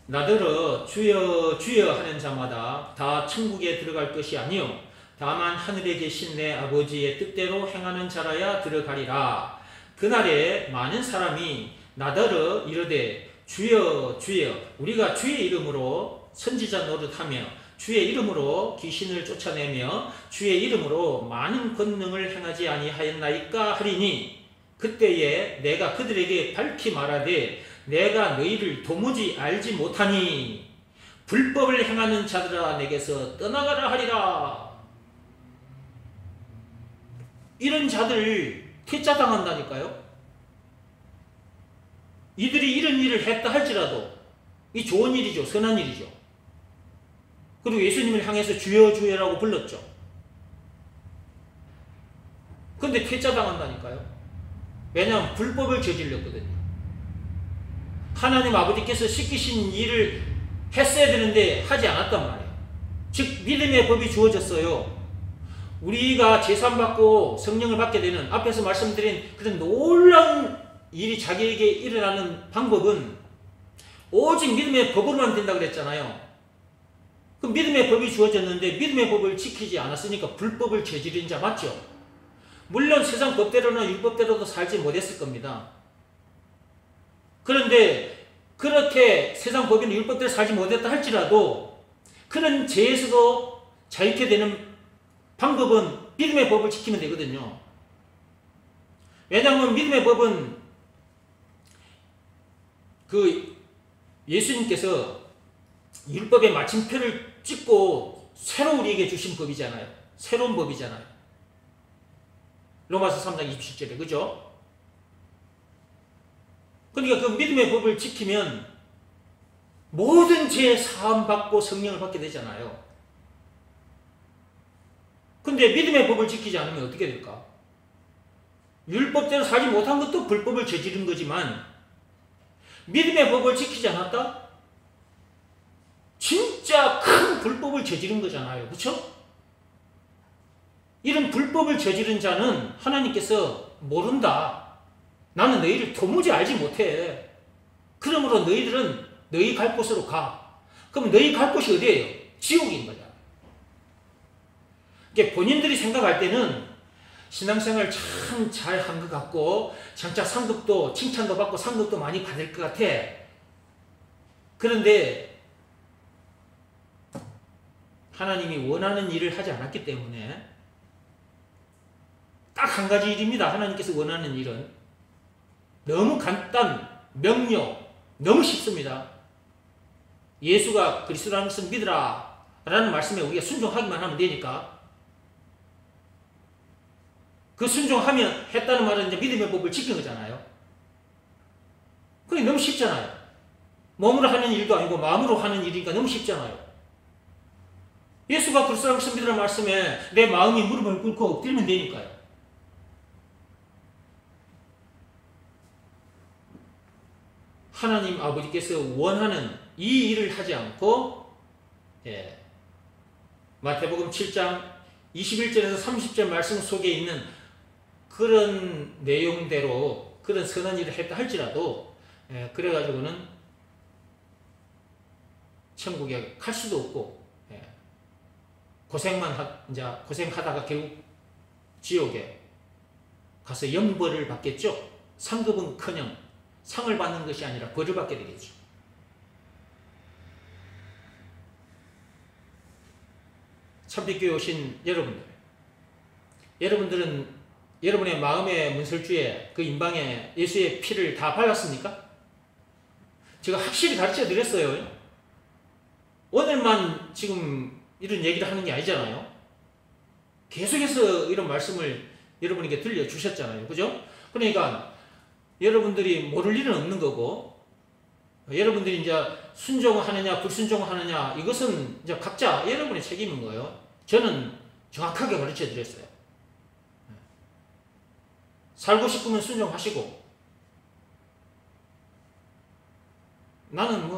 나더러 주여 주여 하는 자마다 다 천국에 들어갈 것이 아니요 다만 하늘에 계신 내 아버지의 뜻대로 행하는 자라야 들어가리라. 그날에 많은 사람이 나더러 이르되 주여 주여 우리가 주의 이름으로 선지자 노릇하며 주의 이름으로 귀신을 쫓아내며 주의 이름으로 많은 권능을 행하지 아니하였나이까 하리니 그때에 내가 그들에게 밝히 말하되 내가 너희를 도무지 알지 못하니 불법을 행하는 자들아 내게서 떠나가라 하리라. 이런 자들 퇴짜당한다니까요. 이들이 이런 일을 했다 할지라도 이 좋은 일이죠. 선한 일이죠. 그리고 예수님을 향해서 주여 주여라고 불렀죠. 근데 퇴짜당한다니까요. 왜냐하면 불법을 저질렀거든요. 하나님 아버지께서 시키신 일을 했어야 되는데 하지 않았단 말이에요. 즉 믿음의 법이 주어졌어요. 우리가 제사받고 성령을 받게 되는 앞에서 말씀드린 그런 놀라운 일이 자기에게 일어나는 방법은 오직 믿음의 법으로만 된다고 그랬잖아요. 그 믿음의 법이 주어졌는데 믿음의 법을 지키지 않았으니까 불법을 저지른 자 맞죠? 물론 세상 법대로나 율법대로도 살지 못했을 겁니다. 그런데 그렇게 세상 법이나 율법대로 살지 못했다 할지라도 그런 죄에서도 자유케 되는 방법은 믿음의 법을 지키면 되거든요. 왜냐하면 믿음의 법은 그 예수님께서 율법의 마침표를 찍고 새로 우리에게 주신 법이잖아요. 새로운 법이잖아요. 로마서 3장 27절에 그죠? 그러니까 그 믿음의 법을 지키면 모든 죄 사함 받고 성령을 받게 되잖아요. 근데 믿음의 법을 지키지 않으면 어떻게 될까? 율법대로 살지 못한 것도 불법을 저지른 거지만 믿음의 법을 지키지 않았다? 진짜 큰 불법을 저지른 거잖아요. 그렇죠? 이런 불법을 저지른 자는 하나님께서 모른다. 나는 너희를 도무지 알지 못해. 그러므로 너희들은 너희 갈 곳으로 가. 그럼 너희 갈 곳이 어디예요? 지옥인 거잖아요. 이게 본인들이 생각할 때는 신앙생활 참 잘한 것 같고 장차 상급도 칭찬도 받고 상급도 많이 받을 것 같아. 그런데 하나님이 원하는 일을 하지 않았기 때문에 딱 한 가지 일입니다. 하나님께서 원하는 일은 너무 간단, 명료, 너무 쉽습니다. 예수가 그리스도라는 것을 믿으라 라는 말씀에 우리가 순종하기만 하면 되니까 그 순종하면 했다는 말은 이제 믿음의 법을 지킨 거잖아요. 그게 너무 쉽잖아요. 몸으로 하는 일도 아니고 마음으로 하는 일이니까 너무 쉽잖아요. 예수가 그리스도라는 것을 믿으라는 말씀에 내 마음이 무릎을 꿇고 엎드리면 되니까요. 하나님 아버지께서 원하는 이 일을 하지 않고 마태복음 7장 21절에서 30절 말씀 속에 있는 그런 내용대로 그런 선한 일을 했다 할지라도 그래가지고는 천국에 갈 수도 없고 고생하다가 결국 지옥에 가서 영벌을 받겠죠. 상급은커녕 상을 받는 것이 아니라 벌을 받게 되겠죠. 참빛교회 오신 여러분들은 여러분의 마음의 문설주에 그 임방에 예수의 피를 다 발랐습니까? 제가 확실히 가르쳐 드렸어요. 오늘만 지금 이런 얘기를 하는 게 아니잖아요. 계속해서 이런 말씀을 여러분에게 들려주셨잖아요. 그죠? 그러니까 여러분들이 모를 일은 없는 거고 여러분들이 이제 순종하느냐 불순종하느냐 이것은 이제 각자 여러분의 책임인 거예요. 저는 정확하게 가르쳐 드렸어요. 살고 싶으면 순종하시고 나는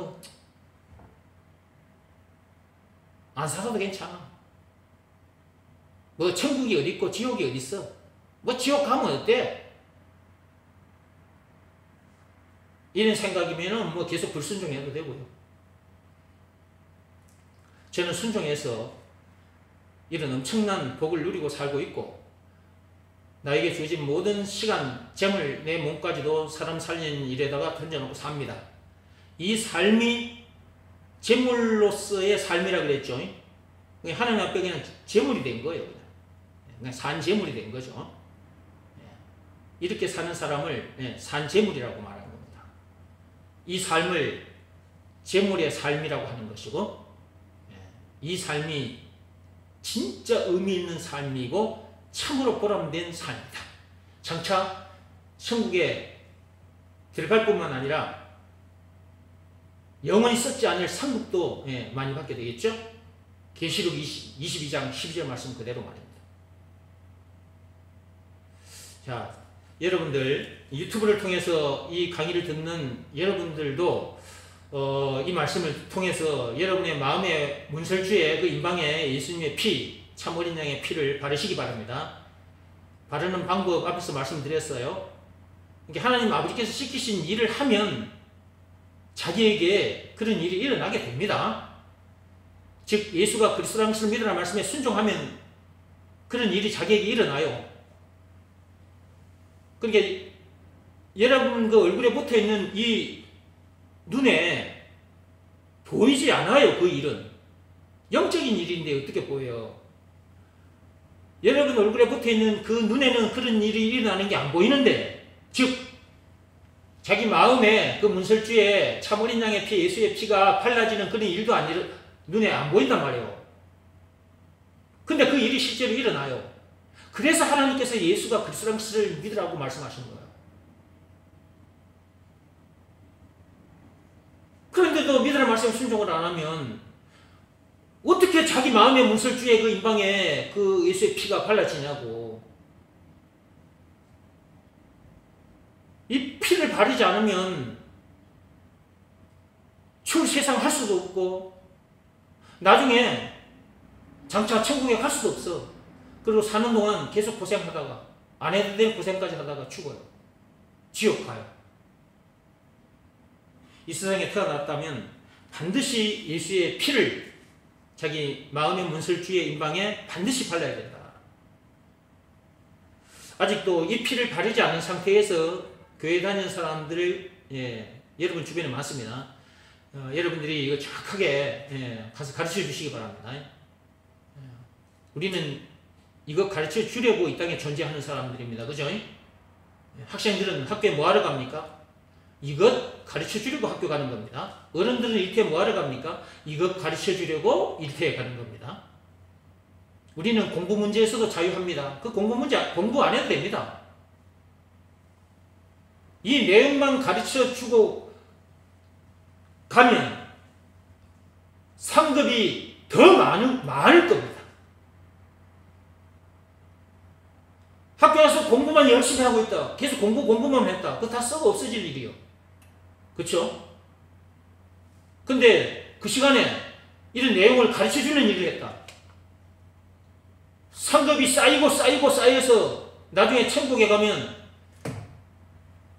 안 살아도 괜찮아. 천국이 어디 있고 지옥이 어디 있어. 지옥 가면 어때? 이런 생각이면은 계속 불순종해도 되고요. 저는 순종해서 이런 엄청난 복을 누리고 살고 있고 나에게 주어진 모든 시간, 재물, 내 몸까지도 사람 살리는 일에다가 던져놓고 삽니다. 이 삶이 재물로서의 삶이라 그랬죠. 하나님 앞에 그냥 제물이 된 거예요. 그냥 산 제물이 된 거죠. 이렇게 사는 사람을 산 제물이라고 말하는 겁니다. 이 삶을 제물의 삶이라고 하는 것이고, 이 삶이 진짜 의미 있는 삶이고 참으로 보람된 삶이다. 장차 천국에 들어갈 뿐만 아니라 영원히 썩지 않을 상급도 많이 받게 되겠죠. 계시록 22장 12절 말씀 그대로 말입니다. 자, 여러분들 유튜브를 통해서 이 강의를 듣는 여러분들도 이 말씀을 통해서 여러분의 마음의 문설주에 그 임방에 예수님의 피, 참 어린 양의 피를 바르시기 바랍니다. 바르는 방법 앞에서 말씀드렸어요. 그러니까 하나님 아버지께서 시키신 일을 하면 자기에게 그런 일이 일어나게 됩니다. 즉 예수가 그리스도라는 것을 믿으라는 말씀에 순종하면 그런 일이 자기에게 일어나요. 그러니까 여러분 그 얼굴에 붙어있는 이 눈에 보이지 않아요. 그 일은 영적인 일인데 어떻게 보여요? 여러분 얼굴에 붙어있는 그 눈에는 그런 일이 일어나는 게 안 보이는데, 즉 자기 마음에 그 문설주에 참 어린 양의 피, 예수의 피가 발라지는 그런 일도 눈에 안 보인단 말이에요. 근데 그 일이 실제로 일어나요. 그래서 하나님께서 예수가 그리스도라는 것을 믿으라고 말씀하신 거예요. 그런데도 믿으라는 말씀에 순종을 안 하면 어떻게 자기 마음의 문설주에 그 임방에 그 예수의 피가 발라지냐고. 이 피를 바르지 않으면 추울 세상 할 수도 없고 나중에 장차 천국에 갈 수도 없어. 그리고 사는 동안 계속 고생하다가 안 해도 될 고생까지 하다가 죽어요. 지옥 가요. 이 세상에 태어났다면 반드시 예수의 피를 자기 마음의 문설주의 임방에 반드시 발라야 된다. 아직도 이 피를 바르지 않은 상태에서 교회 다니는 사람들을 여러분 주변에 많습니다. 여러분들이 이거 정확하게 가서 가르쳐 주시기 바랍니다. 우리는 이거 가르쳐 주려고 이 땅에 존재하는 사람들입니다. 그죠? 학생들은 학교에 뭐하러 갑니까? 이것 가르쳐 주려고 학교 가는 겁니다. 어른들은 일터에 뭐하러 갑니까? 이것 가르쳐 주려고 일터에 가는 겁니다. 우리는 공부 문제에서도 자유합니다. 그 공부 문제 공부 안 해도 됩니다. 이 내용만 가르쳐 주고 가면 상급이 더 많을 겁니다. 학교 와서 공부만 열심히 하고 있다. 계속 공부만 했다. 그거 다 썩어 없어질 일이요. 그쵸? 근데 그 시간에 이런 내용을 가르쳐 주는 일을 했다. 상급이 쌓여서 나중에 천국에 가면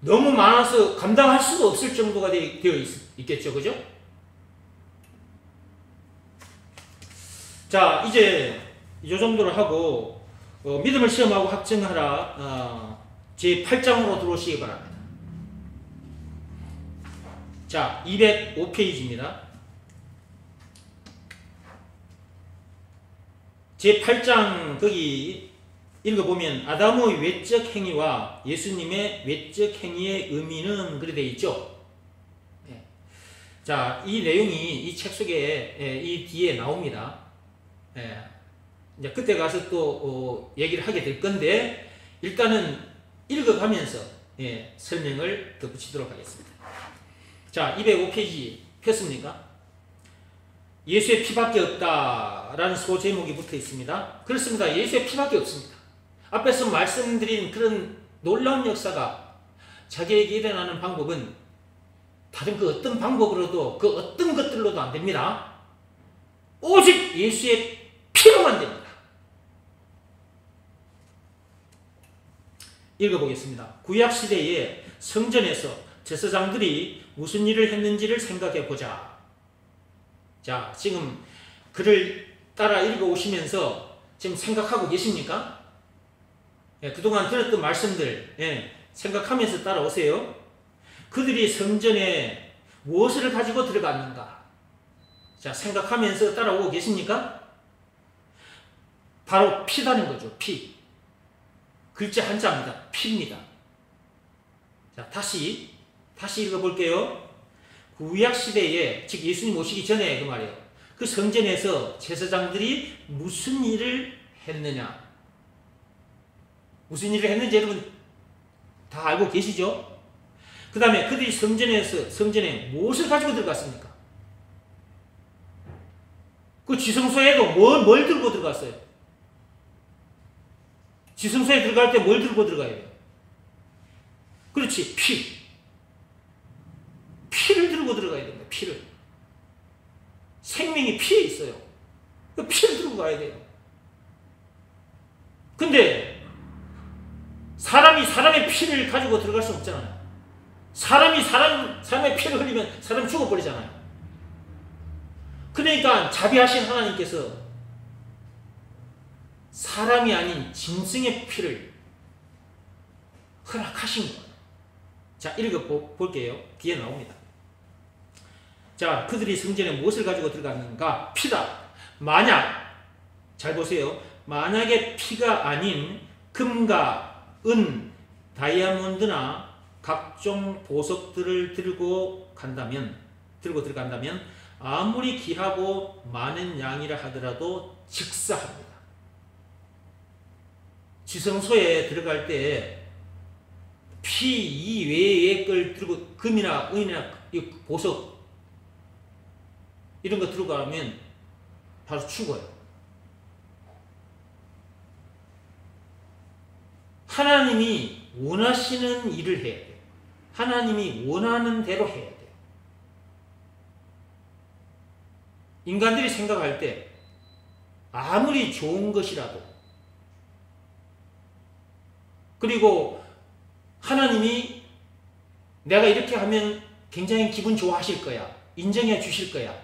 너무 많아서 감당할 수가 없을 정도가 되어 있겠죠. 그죠? 자, 이제 이 정도로 하고 믿음을 시험하고 확증하라 제 8장으로 들어오시기 바랍니다. 자, 205페이지입니다. 제 8장 거기 읽어보면 아담의 외적 행위와 예수님의 외적 행위의 의미는 그래 되어 있죠. 자, 이 내용이 이 책 속에 이 뒤에 나옵니다. 이제 그때 가서 또 얘기를 하게 될 건데 일단은 읽어가면서 설명을 덧붙이도록 하겠습니다. 자, 205페이지 폈습니까? 예수의 피밖에 없다라는 소제목이 붙어 있습니다. 그렇습니다. 예수의 피밖에 없습니다. 앞에서 말씀드린 그런 놀라운 역사가 자기에게 일어나는 방법은 다른 그 어떤 방법으로도 그 어떤 것들로도 안 됩니다. 오직 예수의 피로만 됩니다. 읽어보겠습니다. 구약시대에 성전에서 제사장들이 무슨 일을 했는지를 생각해 보자. 자, 지금 글을 따라 읽어오시면서 지금 생각하고 계십니까? 그동안 들었던 말씀들 생각하면서 따라오세요. 그들이 성전에 무엇을 가지고 들어갔는가? 자, 생각하면서 따라오고 계십니까? 바로 피다는 거죠. 피. 글자 한자입니다. 피입니다. 자, 다시 읽어볼게요. 구약 시대에, 즉 예수님 오시기 전에 그 말이에요. 그 성전에서 제사장들이 무슨 일을 했느냐? 무슨 일을 했는지 여러분 다 알고 계시죠? 그 다음에 그들이 성전에 무엇을 가지고 들어갔습니까? 그 지성소에도 뭘 들고 들어갔어요? 지성소에 들어갈 때 뭘 들고 들어가야 돼요? 그렇지, 피를 들고 들어가야 됩니다. 피를. 생명이 피에 있어요. 그 피를 들고 가야 돼요. 근데 사람이 사람의 피를 가지고 들어갈 수 없잖아요. 사람의 피를 흘리면 사람 죽어버리잖아요. 그러니까 자비하신 하나님께서 사람이 아닌 짐승의 피를 허락하신 거예요. 자, 읽어볼게요. 뒤에 나옵니다. 자, 그들이 성전에 무엇을 가지고 들어갔는가? 피다. 만약, 잘 보세요. 만약에 피가 아닌 금과 은, 다이아몬드나 각종 보석들을 들고 들어간다면 아무리 귀하고 많은 양이라 하더라도 즉사합니다. 지성소에 들어갈 때 피 이외의 걸 들고 금이나 은이나 보석 이런 거 들어가면 바로 죽어요. 하나님이 원하시는 일을 해야 돼요. 하나님이 원하는 대로 해야 돼요. 인간들이 생각할 때 아무리 좋은 것이라도, 그리고 하나님이 내가 이렇게 하면 굉장히 기분 좋아하실 거야, 인정해 주실 거야,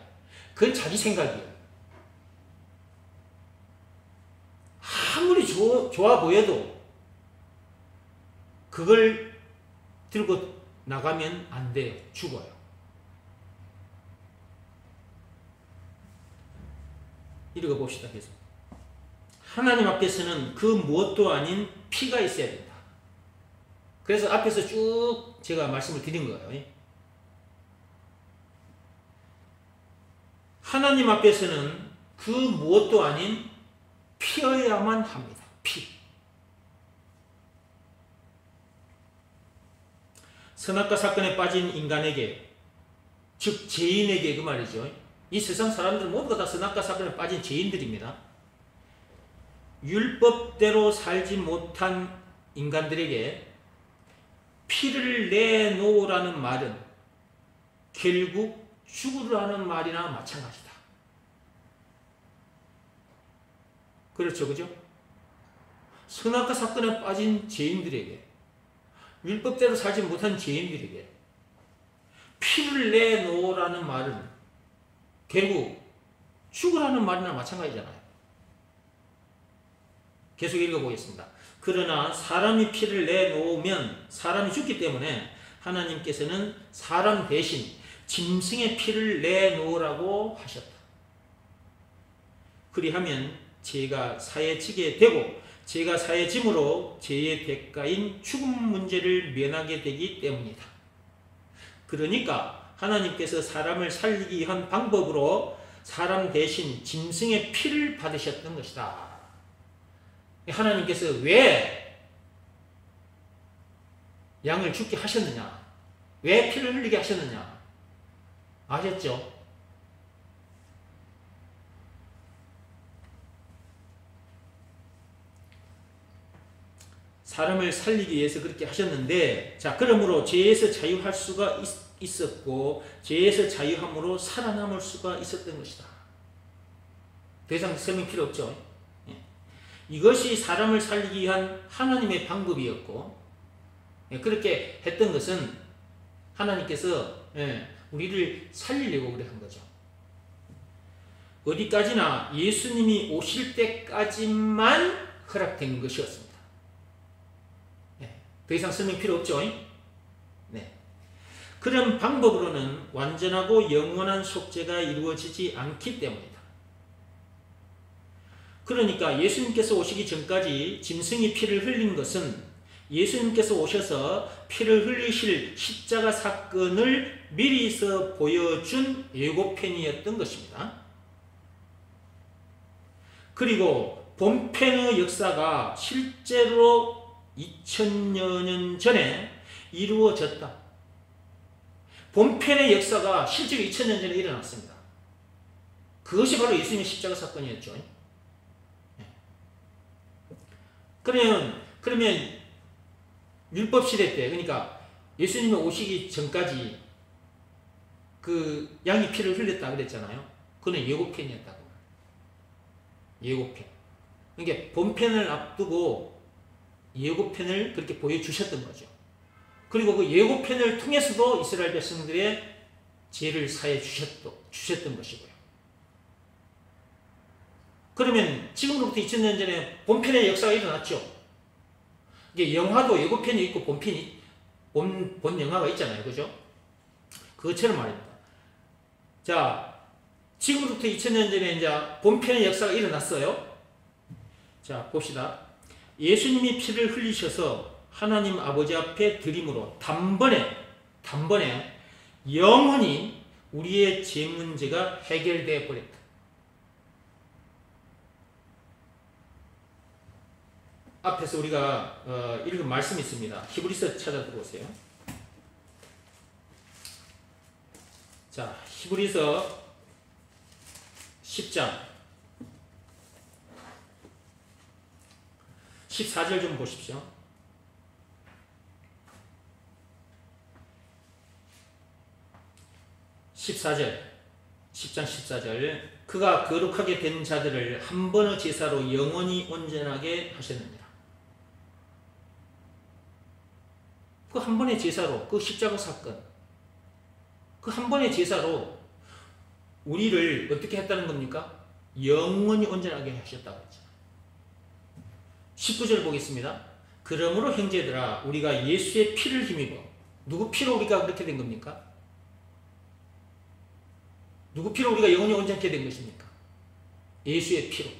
그건 자기 생각이에요. 아무리 좋아 보여도 그걸 들고 나가면 안 돼요. 죽어요. 읽어봅시다. 계속. 하나님 앞에서는 그 무엇도 아닌 피가 있어야 된다. 그래서 앞에서 쭉 제가 말씀을 드린 거예요. 하나님 앞에서는 그 무엇도 아닌 피여야만 합니다. 피. 선악과 사건에 빠진 인간에게, 즉 죄인에게, 그 말이죠. 이 세상 사람들 모두가 다 선악과 사건에 빠진 죄인들입니다. 율법대로 살지 못한 인간들에게 피를 내놓으라는 말은 결국 죽으라는 말이나 마찬가지다. 그렇죠, 그죠? 선악과 사건에 빠진 죄인들에게, 율법대로 살지 못한 죄인들에게 피를 내놓으라는 말은 결국 죽으라는 말이나 마찬가지잖아요. 계속 읽어보겠습니다. 그러나 사람이 피를 내놓으면 사람이 죽기 때문에 하나님께서는 사람 대신 짐승의 피를 내놓으라고 하셨다. 그리하면 죄가 사해지게 되고 죄가 사해짐으로 죄의 대가인 죽음 문제를 면하게 되기 때문이다. 그러니까 하나님께서 사람을 살리기 위한 방법으로 사람 대신 짐승의 피를 받으셨던 것이다. 하나님께서 왜 양을 죽게 하셨느냐? 왜 피를 흘리게 하셨느냐? 아셨죠? 사람을 살리기 위해서 그렇게 하셨는데, 자, 그러므로 죄에서 자유할 수가 있었고 죄에서 자유함으로 살아남을 수가 있었던 것이다. 더 이상 설명 필요 없죠. 이것이 사람을 살리기 위한 하나님의 방법이었고, 그렇게 했던 것은 하나님께서 우리를 살리려고 그래 한 거죠. 어디까지나 예수님이 오실 때까지만 허락된 것이었습니다. 더 이상 설명 필요 없죠. 그런 방법으로는 완전하고 영원한 속죄가 이루어지지 않기 때문이다. 그러니까 예수님께서 오시기 전까지 짐승이 피를 흘린 것은 예수님께서 오셔서 피를 흘리실 십자가 사건을 미리서 보여준 예고편이었던 것입니다. 그리고 본편의 역사가 실제로 2000여 년 전에 이루어졌다. 본편의 역사가 실제로 2000년 전에 일어났습니다. 그것이 바로 예수님의 십자가 사건이었죠. 그러면 율법 시대 때, 그러니까 예수님이 오시기 전까지 그 양이 피를 흘렸다 그랬잖아요. 그건 예고편이었다고. 예고편. 그러니까 본편을 앞두고 예고편을 그렇게 보여주셨던 거죠. 그리고 그 예고편을 통해서도 이스라엘 백성들의 죄를 사해 주셨던 것이고요. 그러면 지금으로부터 2000년 전에 본편의 역사가 일어났죠. 이게 영화도 예고편이 있고 본 영화가 있잖아요. 그죠? 그것처럼 말입니다. 자, 지금부터 2000년 전에 이제 본편의 역사가 일어났어요. 자, 봅시다. 예수님이 피를 흘리셔서 하나님 아버지 앞에 드림으로 단번에 영원히 우리의 죄 문제가 해결되어 버렸다. 앞에서 우리가 읽은 말씀이 있습니다. 히브리서 찾아보세요. 자, 히브리서 10장 14절 좀 보십시오. (14절) 10장 14절 그가 거룩하게 된 자들을 한 번의 제사로 영원히 온전하게 하셨느니라. 그 한 번의 제사로, 그 십자가 사건, 그 한 번의 제사로 우리를 어떻게 했다는 겁니까? 영원히 온전하게 하셨다고 했잖아요. 19절 보겠습니다. 그러므로 형제들아 우리가 예수의 피를 힘입어. 누구 피로 우리가 그렇게 된 겁니까? 누구 피로 우리가 영원히 온전하게 된 것입니까? 예수의 피로.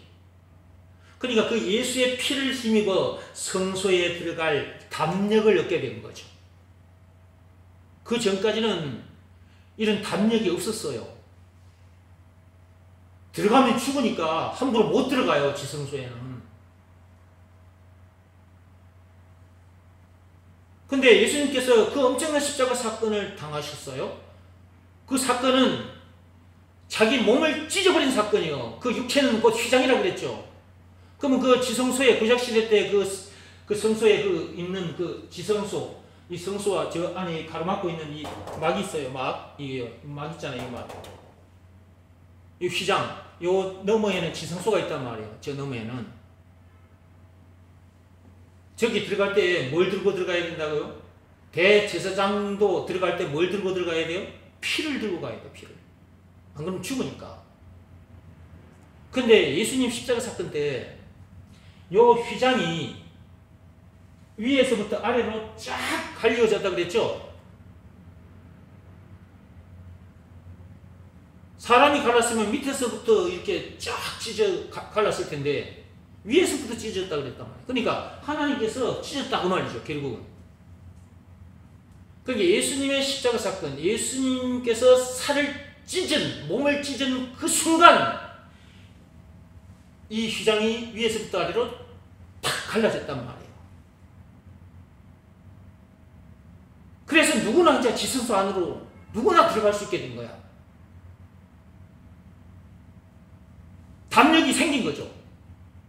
그러니까 그 예수의 피를 힘입어 성소에 들어갈 담력을 얻게 된 거죠. 그 전까지는 이런 담력이 없었어요. 들어가면 죽으니까 함부로 못 들어가요. 지성소에는. 근데 예수님께서 그 엄청난 십자가 사건을 당하셨어요. 그 사건은 자기 몸을 찢어버린 사건이요. 그 육체는 곧 휘장이라고 그랬죠. 그러면 그 지성소에 구약시대 때 그 성소에 있는 그 지성소, 이 성소와 저 안에 가로막고 있는 이 막이 있어요. 막 있잖아요. 이 막. 이 휘장, 요 너머에는 지성소가 있단 말이에요. 저 너머에는. 저기 들어갈 때 뭘 들고 들어가야 된다고요? 대제사장도 들어갈 때 뭘 들고 들어가야 돼요? 피를 들고 가야 돼요. 피를. 안 그러면 죽으니까. 근데 예수님 십자가 사건 때 요 휘장이 위에서부터 아래로 쫙 갈려졌다 그랬죠? 사람이 갈랐으면 밑에서부터 이렇게 쫙 갈랐을 텐데 위에서부터 찢어졌다 그랬단 말이에요. 그러니까 하나님께서 찢었다 그 말이죠. 결국은. 그러니까 예수님의 십자가 사건, 예수님께서 몸을 찢은 그 순간 이 휘장이 위에서부터 아래로 탁 갈라졌단 말이에요. 그래서 누구나 이제 지성소 안으로 누구나 들어갈 수 있게 된 거야. 담력이 생긴 거죠.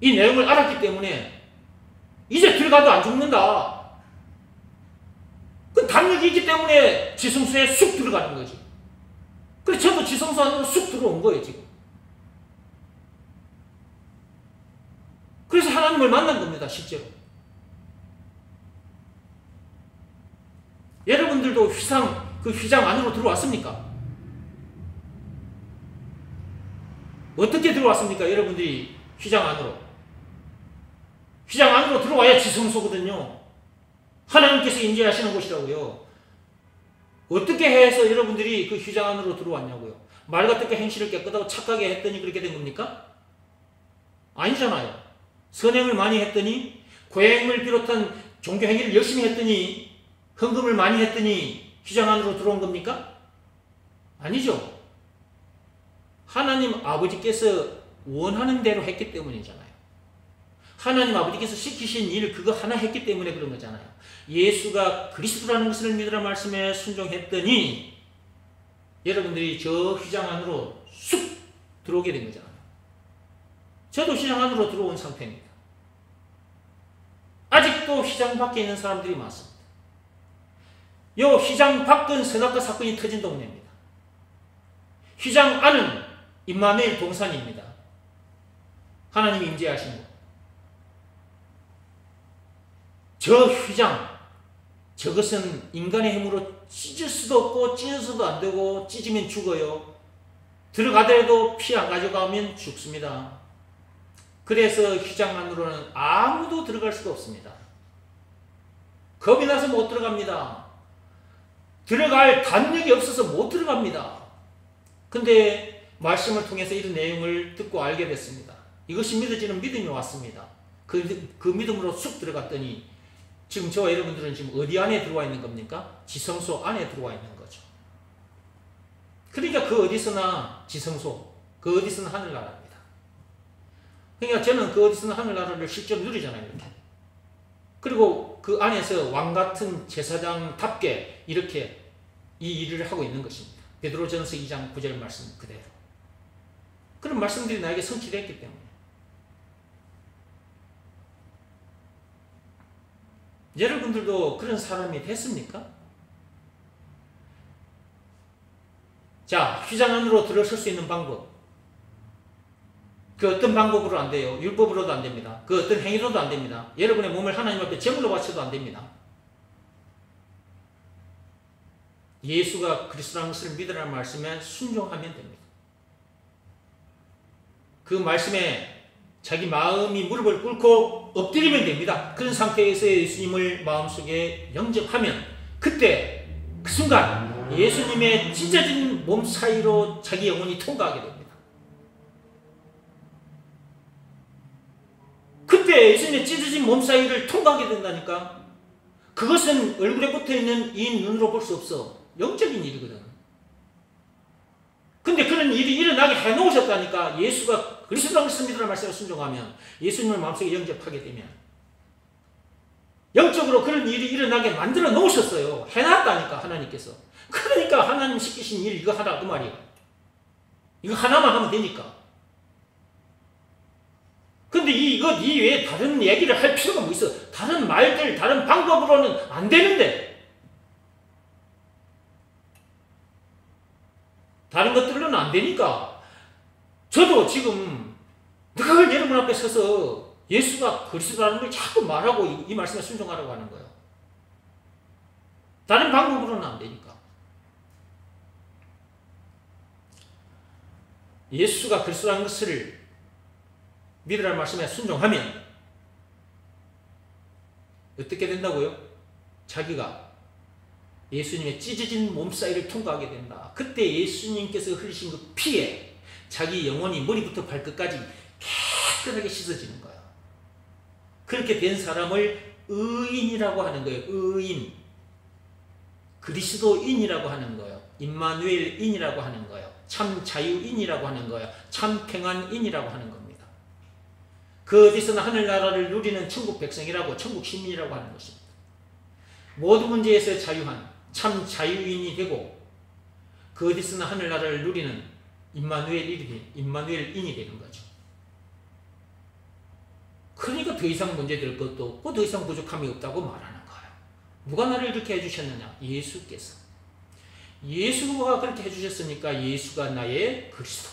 이 내용을 알았기 때문에 이제 들어가도 안 죽는다. 그 담력이 있기 때문에 지성소에 쑥 들어가는 거지. 그래서 저도 지성소 안으로 쑥 들어온 거예요, 지금. 그래서 하나님을 만난 겁니다, 실제로. 여러분들도 그 휘장 안으로 들어왔습니까? 어떻게 들어왔습니까? 여러분들이 휘장 안으로. 휘장 안으로 들어와야 지성소거든요. 하나님께서 임재하시는 곳이라고요. 어떻게 해서 여러분들이 그 휘장 안으로 들어왔냐고요. 말 같은 행실을 깨끗하고 착하게 했더니 그렇게 된 겁니까? 아니잖아요. 선행을 많이 했더니, 고행을 비롯한 종교행위를 열심히 했더니, 헌금을 많이 했더니 휘장 안으로 들어온 겁니까? 아니죠. 하나님 아버지께서 원하는 대로 했기 때문이잖아요. 하나님 아버지께서 시키신 일 그거 하나 했기 때문에 그런 거잖아요. 예수가 그리스도라는 것을 믿으라 말씀에 순종했더니 여러분들이 저 휘장 안으로 쑥 들어오게 된 거잖아요. 저도 휘장 안으로 들어온 상태입니다. 아직도 휘장 밖에 있는 사람들이 많습니다. 요 휘장 밖은 선악과 사건이 터진 동네입니다. 휘장 안은 임마누엘 동산입니다. 하나님이 임재하신 곳. 저 휘장, 저것은 인간의 힘으로 찢을 수도 없고 찢어서도 안 되고 찢으면 죽어요. 들어가더라도 피 안 가져가면 죽습니다. 그래서 휘장 안으로는 아무도 들어갈 수가 없습니다. 겁이 나서 못 들어갑니다. 들어갈 담력이 없어서 못 들어갑니다. 근데 말씀을 통해서 이런 내용을 듣고 알게 됐습니다. 이것이 믿어지는 믿음이 왔습니다. 그 믿음으로 쑥 들어갔더니 지금 저와 여러분들은 지금 어디 안에 들어와 있는 겁니까? 지성소 안에 들어와 있는 거죠. 그러니까 그 어디서나 지성소, 그 어디서나 하늘나라입니다. 그러니까 저는 그 어디서나 하늘나라를 실제로 누리잖아요. 이렇게. 그리고 그 안에서 왕같은 제사장답게 이렇게 이 일을 하고 있는 것입니다. 베드로전서 2장 9절 말씀 그대로. 그런 말씀들이 나에게 성취됐기 때문에. 여러분들도 그런 사람이 됐습니까? 자, 휘장 안으로 들어설 수 있는 방법. 그 어떤 방법으로 안 돼요. 율법으로도 안 됩니다. 그 어떤 행위로도 안 됩니다. 여러분의 몸을 하나님 앞에 제물로 바쳐도 안 됩니다. 예수가 그리스도라는 것을 믿으라는 말씀에 순종하면 됩니다. 그 말씀에 자기 마음이 무릎을 꿇고 엎드리면 됩니다. 그런 상태에서 예수님을 마음속에 영접하면 그때 그 순간 예수님의 찢어진 몸 사이로 자기 영혼이 통과하게 됩니다. 그때 예수님의 찢어진 몸 사이를 통과하게 된다니까. 그것은 얼굴에 붙어있는 이 눈으로 볼 수 없어. 영적인 일이거든. 근데 그런 일이 일어나게 해놓으셨다니까. 예수가 그리스도라는 것을 믿으라는 말씀에 순종하면, 예수님을 마음속에 영접하게 되면 영적으로 그런 일이 일어나게 만들어 놓으셨어요. 해놨다니까 하나님께서. 그러니까 하나님 시키신 일 이거 하라 그 말이에요. 이거 하나만 하면 되니까. 근데 이것 이외에 다른 얘기를 할 필요가 뭐 있어. 다른 말들, 다른 방법으로는 안 되는데. 다른 것들로는 안 되니까. 저도 지금 늘 여러분 앞에 서서 예수가 그리스도라는 걸 자꾸 말하고 이 말씀에 순종하라고 하는 거예요. 다른 방법으로는 안 되니까. 예수가 그리스도라는 것을 믿으라는 말씀에 순종하면 어떻게 된다고요? 자기가 예수님의 찢어진 몸 사이를 통과하게 된다. 그때 예수님께서 흘리신 그 피에 자기 영혼이 머리부터 발끝까지 깨끗하게 씻어지는 거야. 그렇게 된 사람을 의인이라고 하는 거예요. 의인. 그리스도인이라고 하는 거예요. 임마누엘인이라고 하는 거예요. 참 자유인이라고 하는 거예요. 참 평안인이라고 하는 겁니다. 그 어디서나 하늘나라를 누리는 천국 백성이라고, 천국 시민이라고 하는 것입니다. 모든 문제에서 자유한 참 자유인이 되고 그 어디서나 하늘나라를 누리는 임마누엘인이 되는 거죠. 그러니까 더 이상 문제될 것도 없고 더 이상 부족함이 없다고 말하는 거예요. 누가 나를 이렇게 해주셨느냐? 예수께서. 예수가 그렇게 해주셨으니까 예수가 나의 그리스도.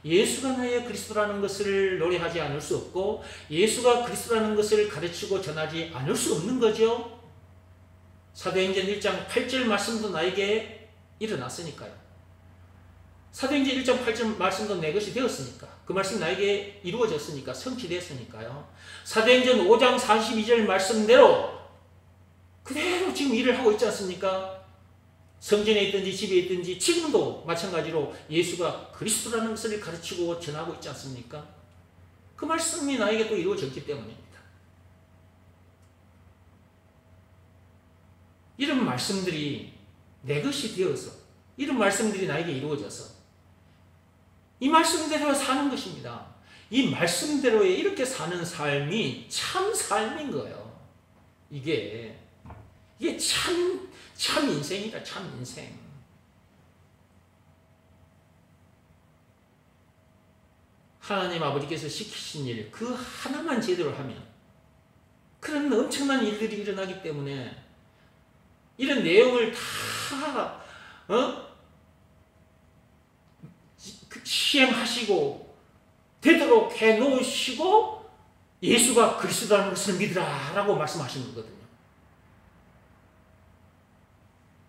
예수가 나의 그리스도라는 것을 노래하지 않을 수 없고 예수가 그리스도라는 것을 가르치고 전하지 않을 수 없는 거죠. 사도행전 1장 8절 말씀도 나에게 일어났으니까요. 사도행전 1장 8절 말씀도 내 것이 되었으니까. 그 말씀이 나에게 이루어졌으니까, 성취됐으니까요. 사도행전 5장 42절 말씀대로 그대로 지금 일을 하고 있지 않습니까? 성전에 있든지 집에 있든지 지금도 마찬가지로 예수가 그리스도라는 것을 가르치고 전하고 있지 않습니까? 그 말씀이 나에게 또 이루어졌기 때문입니다. 이런 말씀들이 내 것이 되어서, 이런 말씀들이 나에게 이루어져서 이 말씀대로 사는 것입니다. 이 말씀대로에 이렇게 사는 삶이 참 삶인 거예요. 이게 참 인생이다, 참 인생. 하나님 아버지께서 시키신 일, 그 하나만 제대로 하면 그런 엄청난 일들이 일어나기 때문에 이런 내용을 다 시행하시고 되도록 해놓으시고 예수가 그리스도라는 것을 믿으라 라고 말씀하신 거거든요.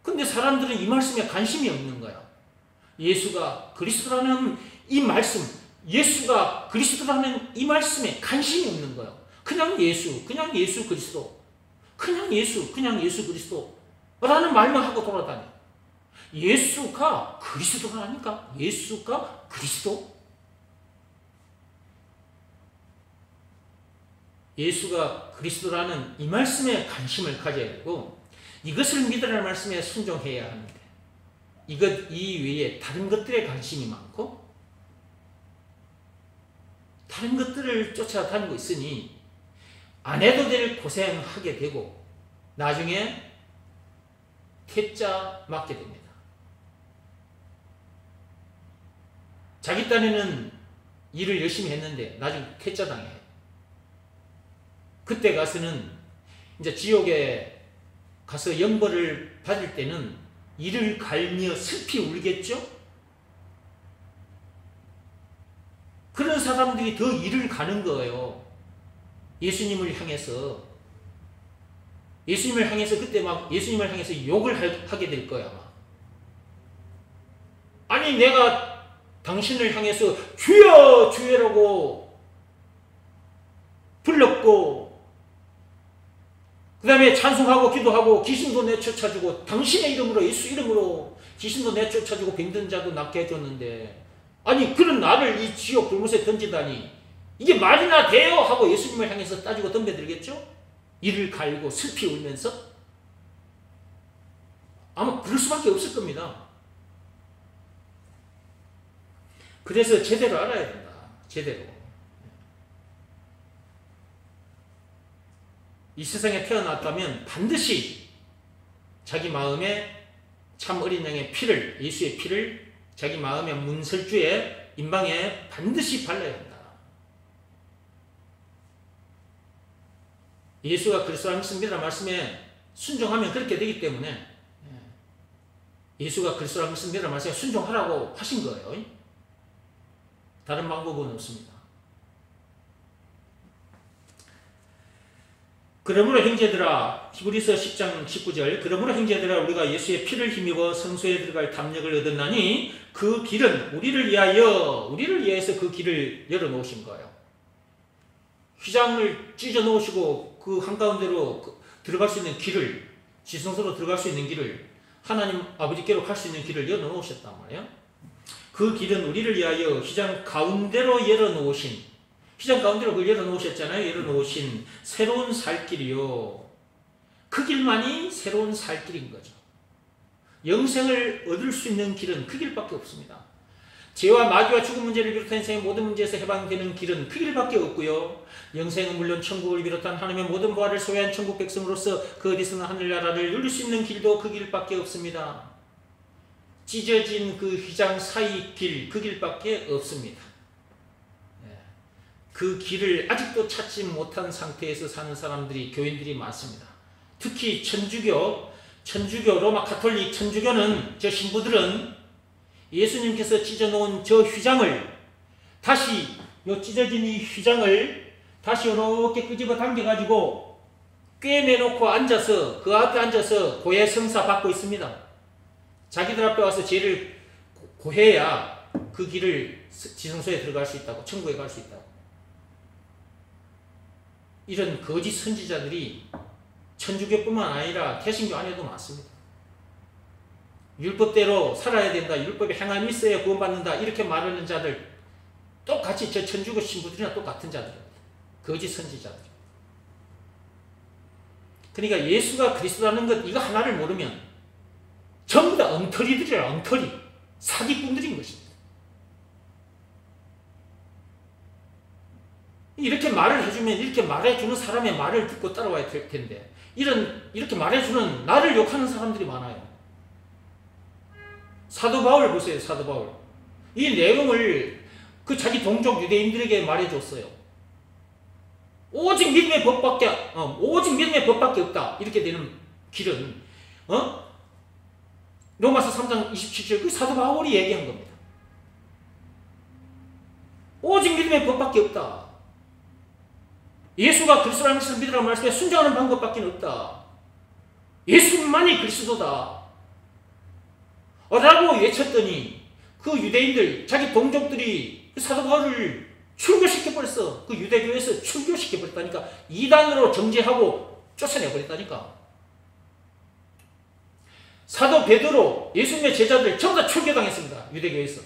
근데 사람들은 이 말씀에 관심이 없는 거야. 예수가 그리스도라는 이 말씀, 예수가 그리스도라는 이 말씀에 관심이 없는 거예요. 그냥 예수 그리스도, 그냥 예수 그리스도 라는 말만 하고 돌아다녀. 예수가 그리스도라니까? 예수가 그리스도? 예수가 그리스도라는 이 말씀에 관심을 가져야 되고 이것을 믿으라는 말씀에 순종해야 합니다. 이것 이외에 다른 것들에 관심이 많고 다른 것들을 쫓아다니고 있으니 안 해도 될 고생하게 되고 나중에 퇴짜 맞게 됩니다. 자기 딴에는 일을 열심히 했는데 나중에 퇴짜 당해요. 그때 가서는 이제 지옥에 가서 영벌을 받을 때는 이를 갈며 슬피 울겠죠? 그런 사람들이 더 이를 가는 거예요. 예수님을 향해서 그때 막 예수님을 향해서 욕을 하게 될 거야. 아니 내가 당신을 향해서 주여 주여라고 불렀고 그 다음에 찬송하고 기도하고 귀신도 내쫓아주고 당신의 이름으로 예수 이름으로 귀신도 내쫓아주고 병든 자도 낫게 해줬는데 아니 그런 나를 이 지옥 불못에 던지다니 이게 말이나 돼요? 하고 예수님을 향해서 따지고 덤벼들겠죠? 이를 갈고 슬피 울면서 아마 그럴 수밖에 없을 겁니다. 그래서 제대로 알아야 된다. 제대로. 이 세상에 태어났다면 반드시 자기 마음에 참 어린 양의 피를, 예수의 피를 자기 마음의 문설주에 임방에 반드시 발라야 한다. 예수가 그리스도라는 말씀이라는 말씀에 순종하면 그렇게 되기 때문에 예수가 그리스도라는 말씀이라는 말씀에 순종하라고 하신 거예요. 다른 방법은 없습니다. 그러므로 형제들아, 히브리서 10장 19절, 그러므로 형제들아 우리가 예수의 피를 힘입어 성소에 들어갈 담력을 얻었나니 그 길은 우리를 위하여서 그 길을 열어놓으신 거예요. 휘장을 찢어 놓으시고 그 한가운데로 들어갈 수 있는 길을, 지성소로 들어갈 수 있는 길을, 하나님 아버지께로 갈 수 있는 길을 열어놓으셨단 말이에요. 그 길은 우리를 위하여 휘장 가운데로 열어놓으신, 휘장 가운데로 그걸 열어놓으셨잖아요. 열어놓으신 새로운 살길이요. 그 길만이 새로운 살길인 거죠. 영생을 얻을 수 있는 길은 그 길밖에 없습니다. 죄와 마귀와 죽음 문제를 비롯한 인생의 모든 문제에서 해방되는 길은 그 길밖에 없고요. 영생은 물론 천국을 비롯한 하나님의 모든 부활을 소유한 천국 백성으로서 그 어디서나 하늘나라를 누릴 수 있는 길도 그 길밖에 없습니다. 찢어진 그 휘장 사이 길, 그 길밖에 없습니다. 그 길을 아직도 찾지 못한 상태에서 사는 사람들이, 교인들이 많습니다. 특히 천주교, 로마 가톨릭 천주교는, 저 신부들은 예수님께서 찢어놓은 저 휘장을 다시, 요 찢어진 이 휘장을 다시 이렇게 끄집어 당겨가지고 꿰매놓고 앉아서, 그 앞에 앉아서 고해 성사 받고 있습니다. 자기들 앞에 와서 죄를 고해야 그 길을 지성소에 들어갈 수 있다고, 천국에 갈 수 있다고. 이런 거짓 선지자들이 천주교뿐만 아니라 개신교 안에도 많습니다. 율법대로 살아야 된다, 율법에 행함이 있어야 구원받는다, 이렇게 말하는 자들 똑같이 저 천주교 신부들이나 똑같은 자들입니다. 거짓 선지자들. 그러니까 예수가 그리스도라는 것 이거 하나를 모르면 전부 다 엉터리들이라 엉터리. 사기꾼들인 것입니다. 이렇게 말을 해주면 이렇게 말해주는 사람의 말을 듣고 따라와야 될 텐데 이렇게 말해주는 나를 욕하는 사람들이 많아요. 사도 바울 보세요. 사도 바울. 이 내용을 그 자기 동족 유대인들에게 말해줬어요. 오직 믿음의 법밖에 없다. 이렇게 되는 길은 로마서 3장 27절 그 사도 바울이 얘기한 겁니다. 오직 믿음의 법밖에 없다. 예수가 그리스도라는 것을 믿으라는 말씀에 순종하는 방법밖에 없다. 예수님만이 그리스도다. 라고 외쳤더니 그 유대인들, 자기 동족들이 그 사도 바울을 출교시켜버렸어. 그 유대교에서 출교시켜버렸다니까. 이단으로 정죄하고 쫓아내버렸다니까. 사도 베드로, 예수님의 제자들 전부 다 출교당했습니다. 유대교에서.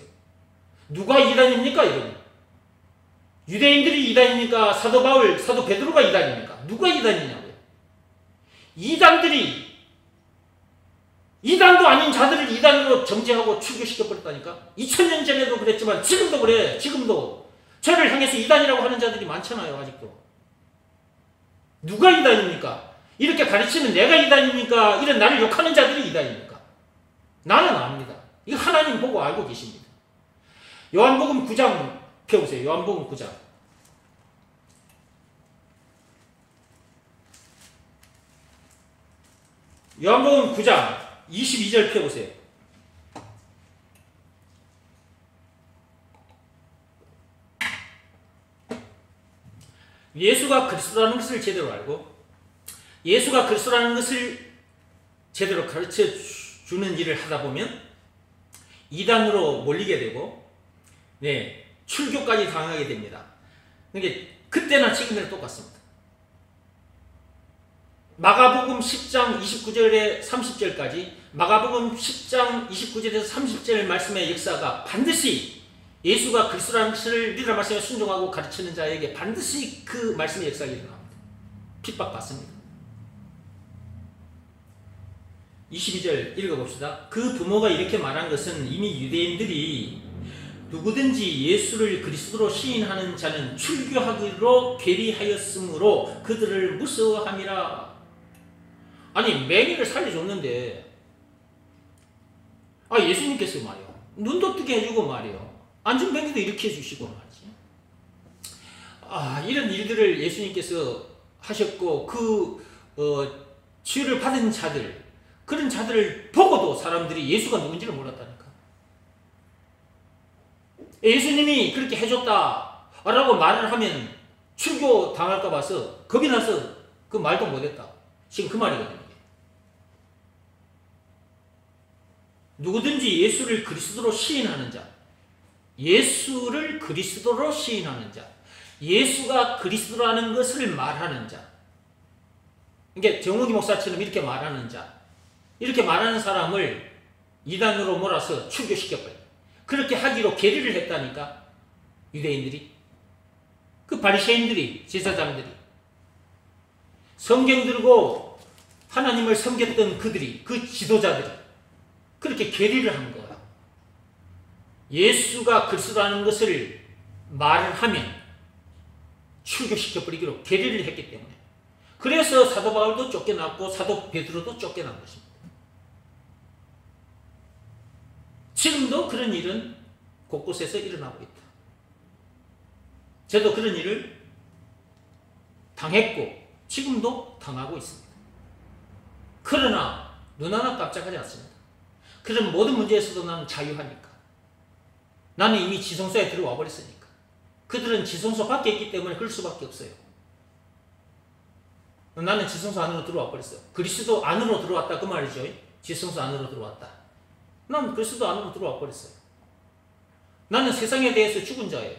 누가 이단입니까? 이거는. 유대인들이 이단입니까? 사도 바울, 사도 베드로가 이단입니까? 누가 이단이냐고요. 이단도 아닌 자들을 이단으로 정죄하고 출교시켜버렸다니까. 2000년 전에도 그랬지만 지금도 그래. 지금도 저를 향해서 이단이라고 하는 자들이 많잖아요. 아직도. 누가 이단입니까? 이렇게 가르치면 내가 이단입니까? 이런 나를 욕하는 자들이 이단입니까? 나는 압니다. 이거 하나님 보고 알고 계십니다. 요한복음 9장 펴보세요. 요한복음 9장. 요한복음 9장 22절 펴보세요. 예수가 그리스도라는 것을 제대로 알고 예수가 그리스도라는 것을 제대로 가르쳐 주는 일을 하다 보면 이단으로 몰리게 되고 출교까지 당하게 됩니다. 그러니까 그때나 지금이나 똑같습니다. 마가복음 10장 29절에 30절까지 마가복음 10장 29절에서 30절 말씀의 역사가 반드시 예수가 그리스도라는 것을 믿으라 말씀에 순종하고 가르치는 자에게 반드시 그 말씀의 역사가 일어납니다. 핍박받습니다. 22절 읽어봅시다. 그 부모가 이렇게 말한 것은 이미 유대인들이 누구든지 예수를 그리스도로 시인하는 자는 출교하기로 계리하였으므로 그들을 무서워함이라. 아니 맹인을 살려줬는데 예수님께서 말이요 눈도 뜨게 해주고 말이요 안전뱅이도 일으켜 주시고 말이지. 이런 일들을 예수님께서 하셨고 치유를 받은 자들 그런 자들을 보고도 사람들이 예수가 누군지를 몰랐다니까. 예수님이 그렇게 해줬다 라고 말을 하면 출교 당할까 봐서 겁이 나서 그 말도 못했다. 지금 그 말이거든요. 누구든지 예수를 그리스도로 시인하는 자, 예수를 그리스도로 시인하는 자, 예수가 그리스도라는 것을 말하는 자, 그러니까 정욱이 목사처럼 이렇게 말하는 자, 이렇게 말하는 사람을 이단으로 몰아서 출교시켜버려요. 그렇게 하기로 계리를 했다니까. 유대인들이, 그 바리새인들이, 제사장들이, 성경 들고 하나님을 섬겼던 그들이, 그 지도자들이 그렇게 계리를 한 거야. 예수가 그리스도라는 것을 말을 하면 출교시켜버리기로 계리를 했기 때문에. 그래서 사도 바울도 쫓겨났고 사도 베드로도 쫓겨난 것입니다. 지금도 그런 일은 곳곳에서 일어나고 있다. 저도 그런 일을 당했고 지금도 당하고 있습니다. 그러나 눈 하나 깜짝하지 않습니다. 그런 모든 문제에서도 나는 자유하니까. 나는 이미 지성소에 들어와 버렸으니까. 그들은 지성소 밖에 있기 때문에 그럴 수밖에 없어요. 나는 지성소 안으로 들어와 버렸어요. 그리스도 안으로 들어왔다 그 말이죠. 지성소 안으로 들어왔다. 난 그리스도 안으로 들어와 버렸어요. 나는 세상에 대해서 죽은 자예요.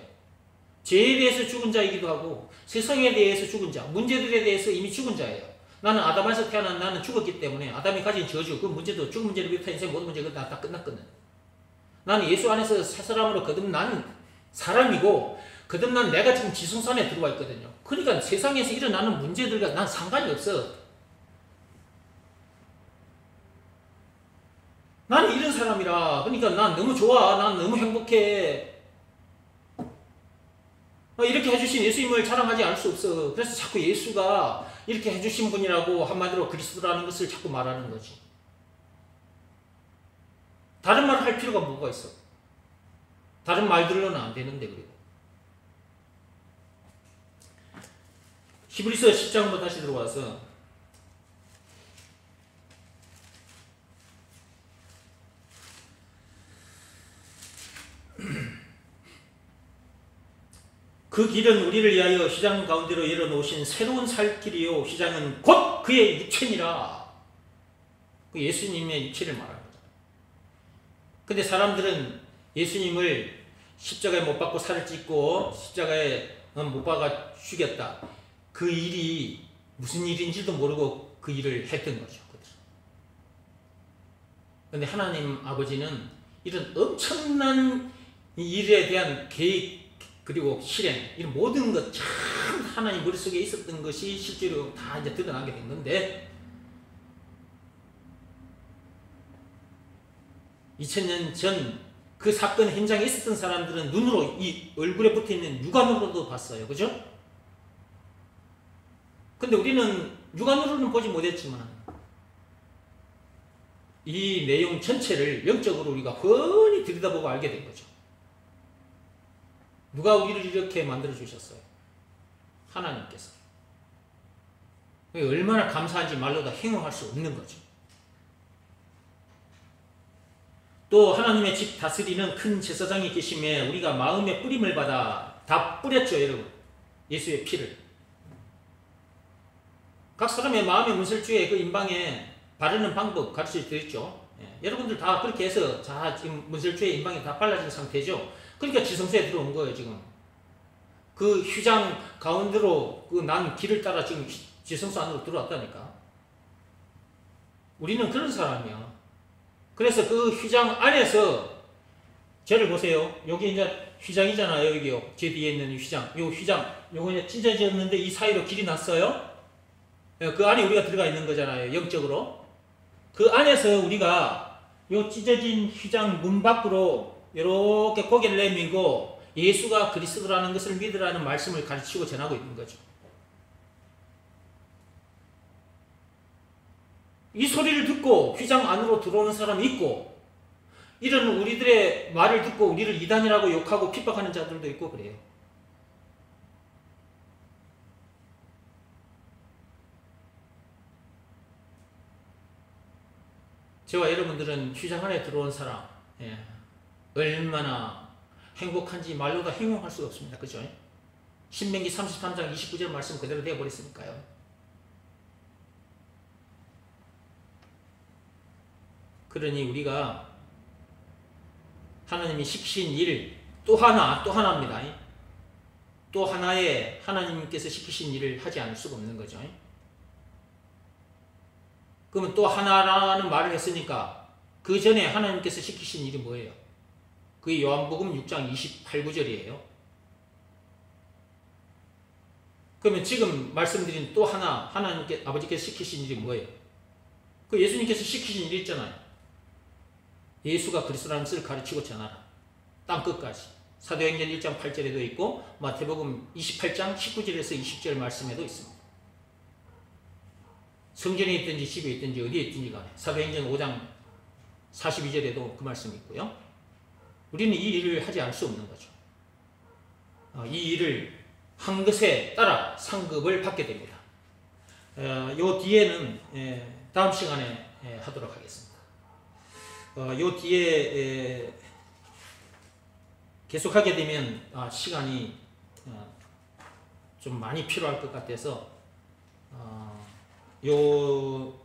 죄에 대해서 죽은 자이기도 하고 세상에 대해서 죽은 자, 문제들에 대해서 이미 죽은 자예요. 나는 아담에서 태어난 나는 죽었기 때문에 아담이 가진 저주, 그 문제도 죽은 문제를 비롯한 인생 모든 문제가 다 끝났거든. 나는 예수 안에서 새 사람으로 거듭난 사람이고 거듭난 내가 지금 지성산에 들어와 있거든요. 그러니까 세상에서 일어나는 문제들과 난 상관이 없어. 나는 이런 사람이라. 그러니까 난 너무 좋아. 난 너무 행복해. 이렇게 해주신 예수님을 자랑하지 않을 수 없어. 그래서 자꾸 예수가 이렇게 해주신 분이라고 한마디로 그리스도라는 것을 자꾸 말하는 거지. 다른 말을 할 필요가 뭐가 있어? 다른 말들로는 안 되는데. 그리고 히브리서 10장부터 다시 들어와서 그 길은 우리를 위하여 휘장 가운데로 열어놓으신 새로운 살 길이요 휘장은 곧 그의 육체니라. 그 예수님의 육체를 말하는 거죠. 근데 사람들은 예수님을 십자가에 못 박고 살을 찢고 십자가에 못 박아 죽였다. 그 일이 무슨 일인지도 모르고 그 일을 했던 거죠. 그런데 하나님 아버지는 이런 엄청난 일에 대한 계획 그리고 실행, 이런 모든 것 참 하나님 머릿속에 있었던 것이 실제로 다 이제 드러나게 된 건데 2000년 전 그 사건 현장에 있었던 사람들은 눈으로 이 얼굴에 붙어있는 육안으로도 봤어요. 그죠? 근데 우리는 육안으로는 보지 못했지만 이 내용 전체를 영적으로 우리가 훤히 들여다보고 알게 된 거죠. 누가 우리를 이렇게 만들어 주셨어요? 하나님께서. 얼마나 감사한지 말로 다 형용할 수 없는 거죠. 또 하나님의 집 다스리는 큰 제사장이 계심에 우리가 마음의 뿌림을 받아 다 뿌렸죠, 여러분. 예수의 피를. 각 사람의 마음의 문설주에 그 임방에 바르는 방법 가르쳐 드렸죠. 여러분들 다 그렇게 해서 자 지금 문설주의 임방에 다 발라진 상태죠. 그러니까 지성소에 들어온 거예요, 지금. 그 휘장 가운데로 그 난 길을 따라 지금 지성소 안으로 들어왔다니까. 우리는 그런 사람이야. 그래서 그 휘장 안에서 쟤를 보세요. 여기 이제 휘장이잖아요. 여기요. 제 뒤에 있는 휘장. 요 휘장. 요거 이제 찢어졌는데 이 사이로 길이 났어요. 그 안에 우리가 들어가 있는 거잖아요. 영적으로. 그 안에서 우리가 요 찢어진 휘장 문 밖으로 이렇게 고개를 내밀고 예수가 그리스도라는 것을 믿으라는 말씀을 가르치고 전하고 있는 거죠. 이 소리를 듣고 휘장 안으로 들어오는 사람이 있고 이런 우리들의 말을 듣고 우리를 이단이라고 욕하고 핍박하는 자들도 있고 그래요. 저와 여러분들은 휘장 안에 들어온 사람 얼마나 행복한지 말로 다 형용할 수가 없습니다. 그죠? 신명기 33장 29절 말씀 그대로 되어버렸으니까요. 그러니 우리가 하나님이 시키신 일 또 하나입니다. 또 하나의 하나님께서 시키신 일을 하지 않을 수가 없는 거죠. 그러면 또 하나라는 말을 했으니까 그 전에 하나님께서 시키신 일이 뭐예요? 그게 요한복음 6장 28구절이에요. 그러면 지금 말씀드린 또 하나 하나님께 아버지께서 시키신 일이 뭐예요? 그 예수님께서 시키신 일이 있잖아요. 예수가 그리스도라는 것을 가르치고 전하라. 땅끝까지. 사도행전 1장 8절에도 있고 마태복음 28장 19절에서 20절 말씀에도 있습니다. 성전에 있든지 집에 있든지 어디에 있든지 간에 사도행전 5장 42절에도 그 말씀이 있고요. 우리는 이 일을 하지 않을 수 없는 거죠. 이 일을 한 것에 따라 상급을 받게 됩니다. 요 뒤에는 다음 시간에 하도록 하겠습니다. 요 뒤에 계속하게 되면 시간이 좀 많이 필요할 것 같아서 요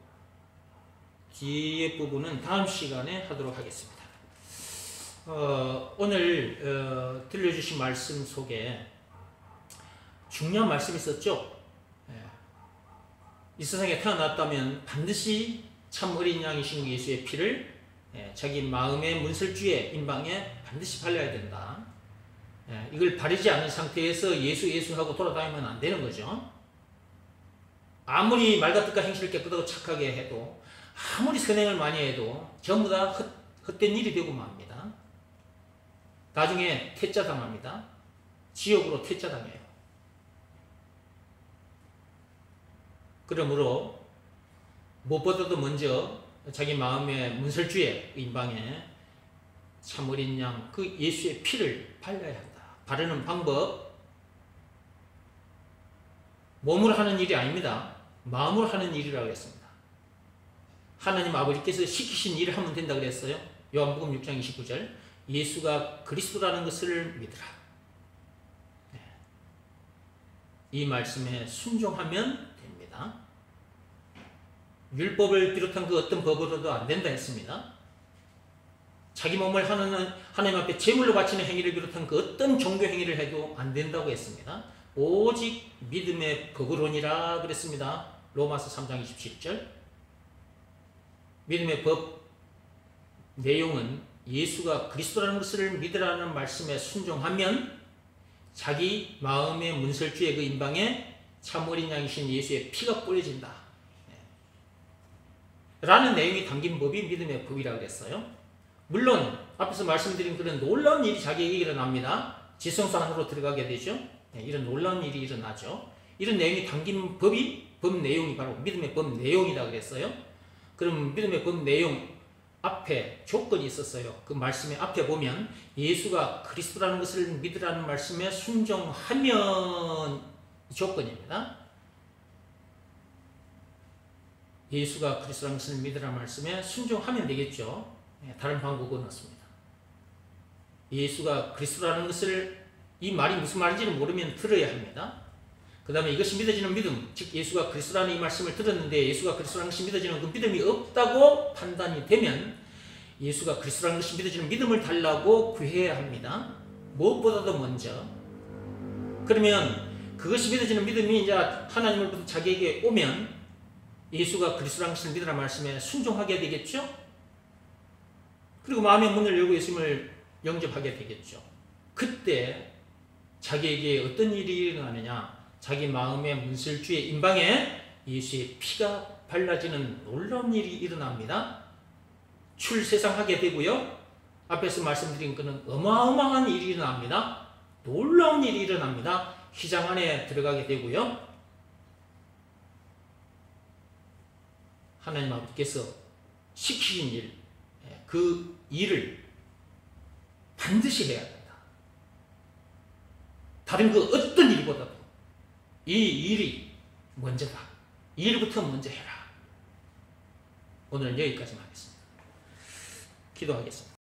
뒤에 부분은 다음 시간에 하도록 하겠습니다. 오늘 들려주신 말씀 속에 중요한 말씀이 있었죠. 이 세상에 태어났다면 반드시 참 어린 양이신 예수의 피를 자기 마음의 문설주에 임방에 반드시 발라야 된다. 이걸 바르지 않은 상태에서 예수 하고 돌아다니면 안 되는 거죠. 아무리 말과 뜻과 행실을 깨끗하고 착하게 해도, 아무리 선행을 많이 해도 전부 다 헛된 일이 되고 맙니다. 나중에 퇴짜 당합니다. 지옥으로 퇴짜 당해요. 그러므로 무엇보다도 먼저 자기 마음의 문설주에 임방에 참 어린 양 그 예수의 피를 발라야 한다. 바르는 방법, 몸으로 하는 일이 아닙니다. 마음으로 하는 일이라고 했습니다. 하나님 아버지께서 시키신 일을 하면 된다 그랬어요. 요한복음 6장 29절, 예수가 그리스도라는 것을 믿으라. 이 말씀에 순종하면 됩니다. 율법을 비롯한 그 어떤 법으로도 안 된다 했습니다. 자기 몸을 하나님 앞에 제물로 바치는 행위를 비롯한 그 어떤 종교 행위를 해도 안 된다고 했습니다. 오직 믿음의 법으로니라 그랬습니다. 로마서 3장 27절. 믿음의 법 내용은 예수가 그리스도라는 것을 믿으라는 말씀에 순종하면 자기 마음의 문설주의 그 임방에 참 어린 양이신 예수의 피가 뿌려진다 라는 내용이 담긴 법이 믿음의 법이라고 그랬어요. 물론 앞에서 말씀드린 그런 놀라운 일이 자기에게 일어납니다. 지성소 안으로 들어가게 되죠. 이런 놀라운 일이 일어나죠. 이런 내용이 담긴 법 내용이 바로 믿음의 법 내용이라고 그랬어요. 그럼 믿음의 법 내용 앞에 조건이 있었어요. 그 말씀의 앞에 보면 예수가 그리스도라는 것을 믿으라는 말씀에 순종하면 조건입니다. 예수가 그리스도라는 것을 믿으라는 말씀에 순종하면 되겠죠. 다른 방법은 없습니다. 예수가 그리스도라는 것을, 이 말이 무슨 말인지는 모르면 들어야 합니다. 그 다음에 이것이 믿어지는 믿음, 즉 예수가 그리스도라는 이 말씀을 들었는데 예수가 그리스도라는 것이 믿어지는 그 믿음이 없다고 판단이 되면 예수가 그리스도라는 것이 믿어지는 믿음을 달라고 구해야 합니다. 무엇보다도 먼저. 그러면 그것이 믿어지는 믿음이 이제 하나님으로부터 자기에게 오면 예수가 그리스도라는 것을 믿으라는 말씀에 순종하게 되겠죠. 그리고 마음의 문을 열고 예수님을 영접하게 되겠죠. 그때 자기에게 어떤 일이 일어나느냐, 자기 마음의 문설주의 임방에 예수의 피가 발라지는 놀라운 일이 일어납니다. 출세상하게 되고요. 앞에서 말씀드린 것은 어마어마한 일이 일어납니다. 놀라운 일이 일어납니다. 휘장 안에 들어가게 되고요. 하나님 아버지께서 시키신 일, 그 일을 반드시 해야 합니다. 다른 그 어떤 일보다도 이 일이 먼저다. 이 일부터 먼저 해라. 오늘은 여기까지만 하겠습니다. 기도하겠습니다.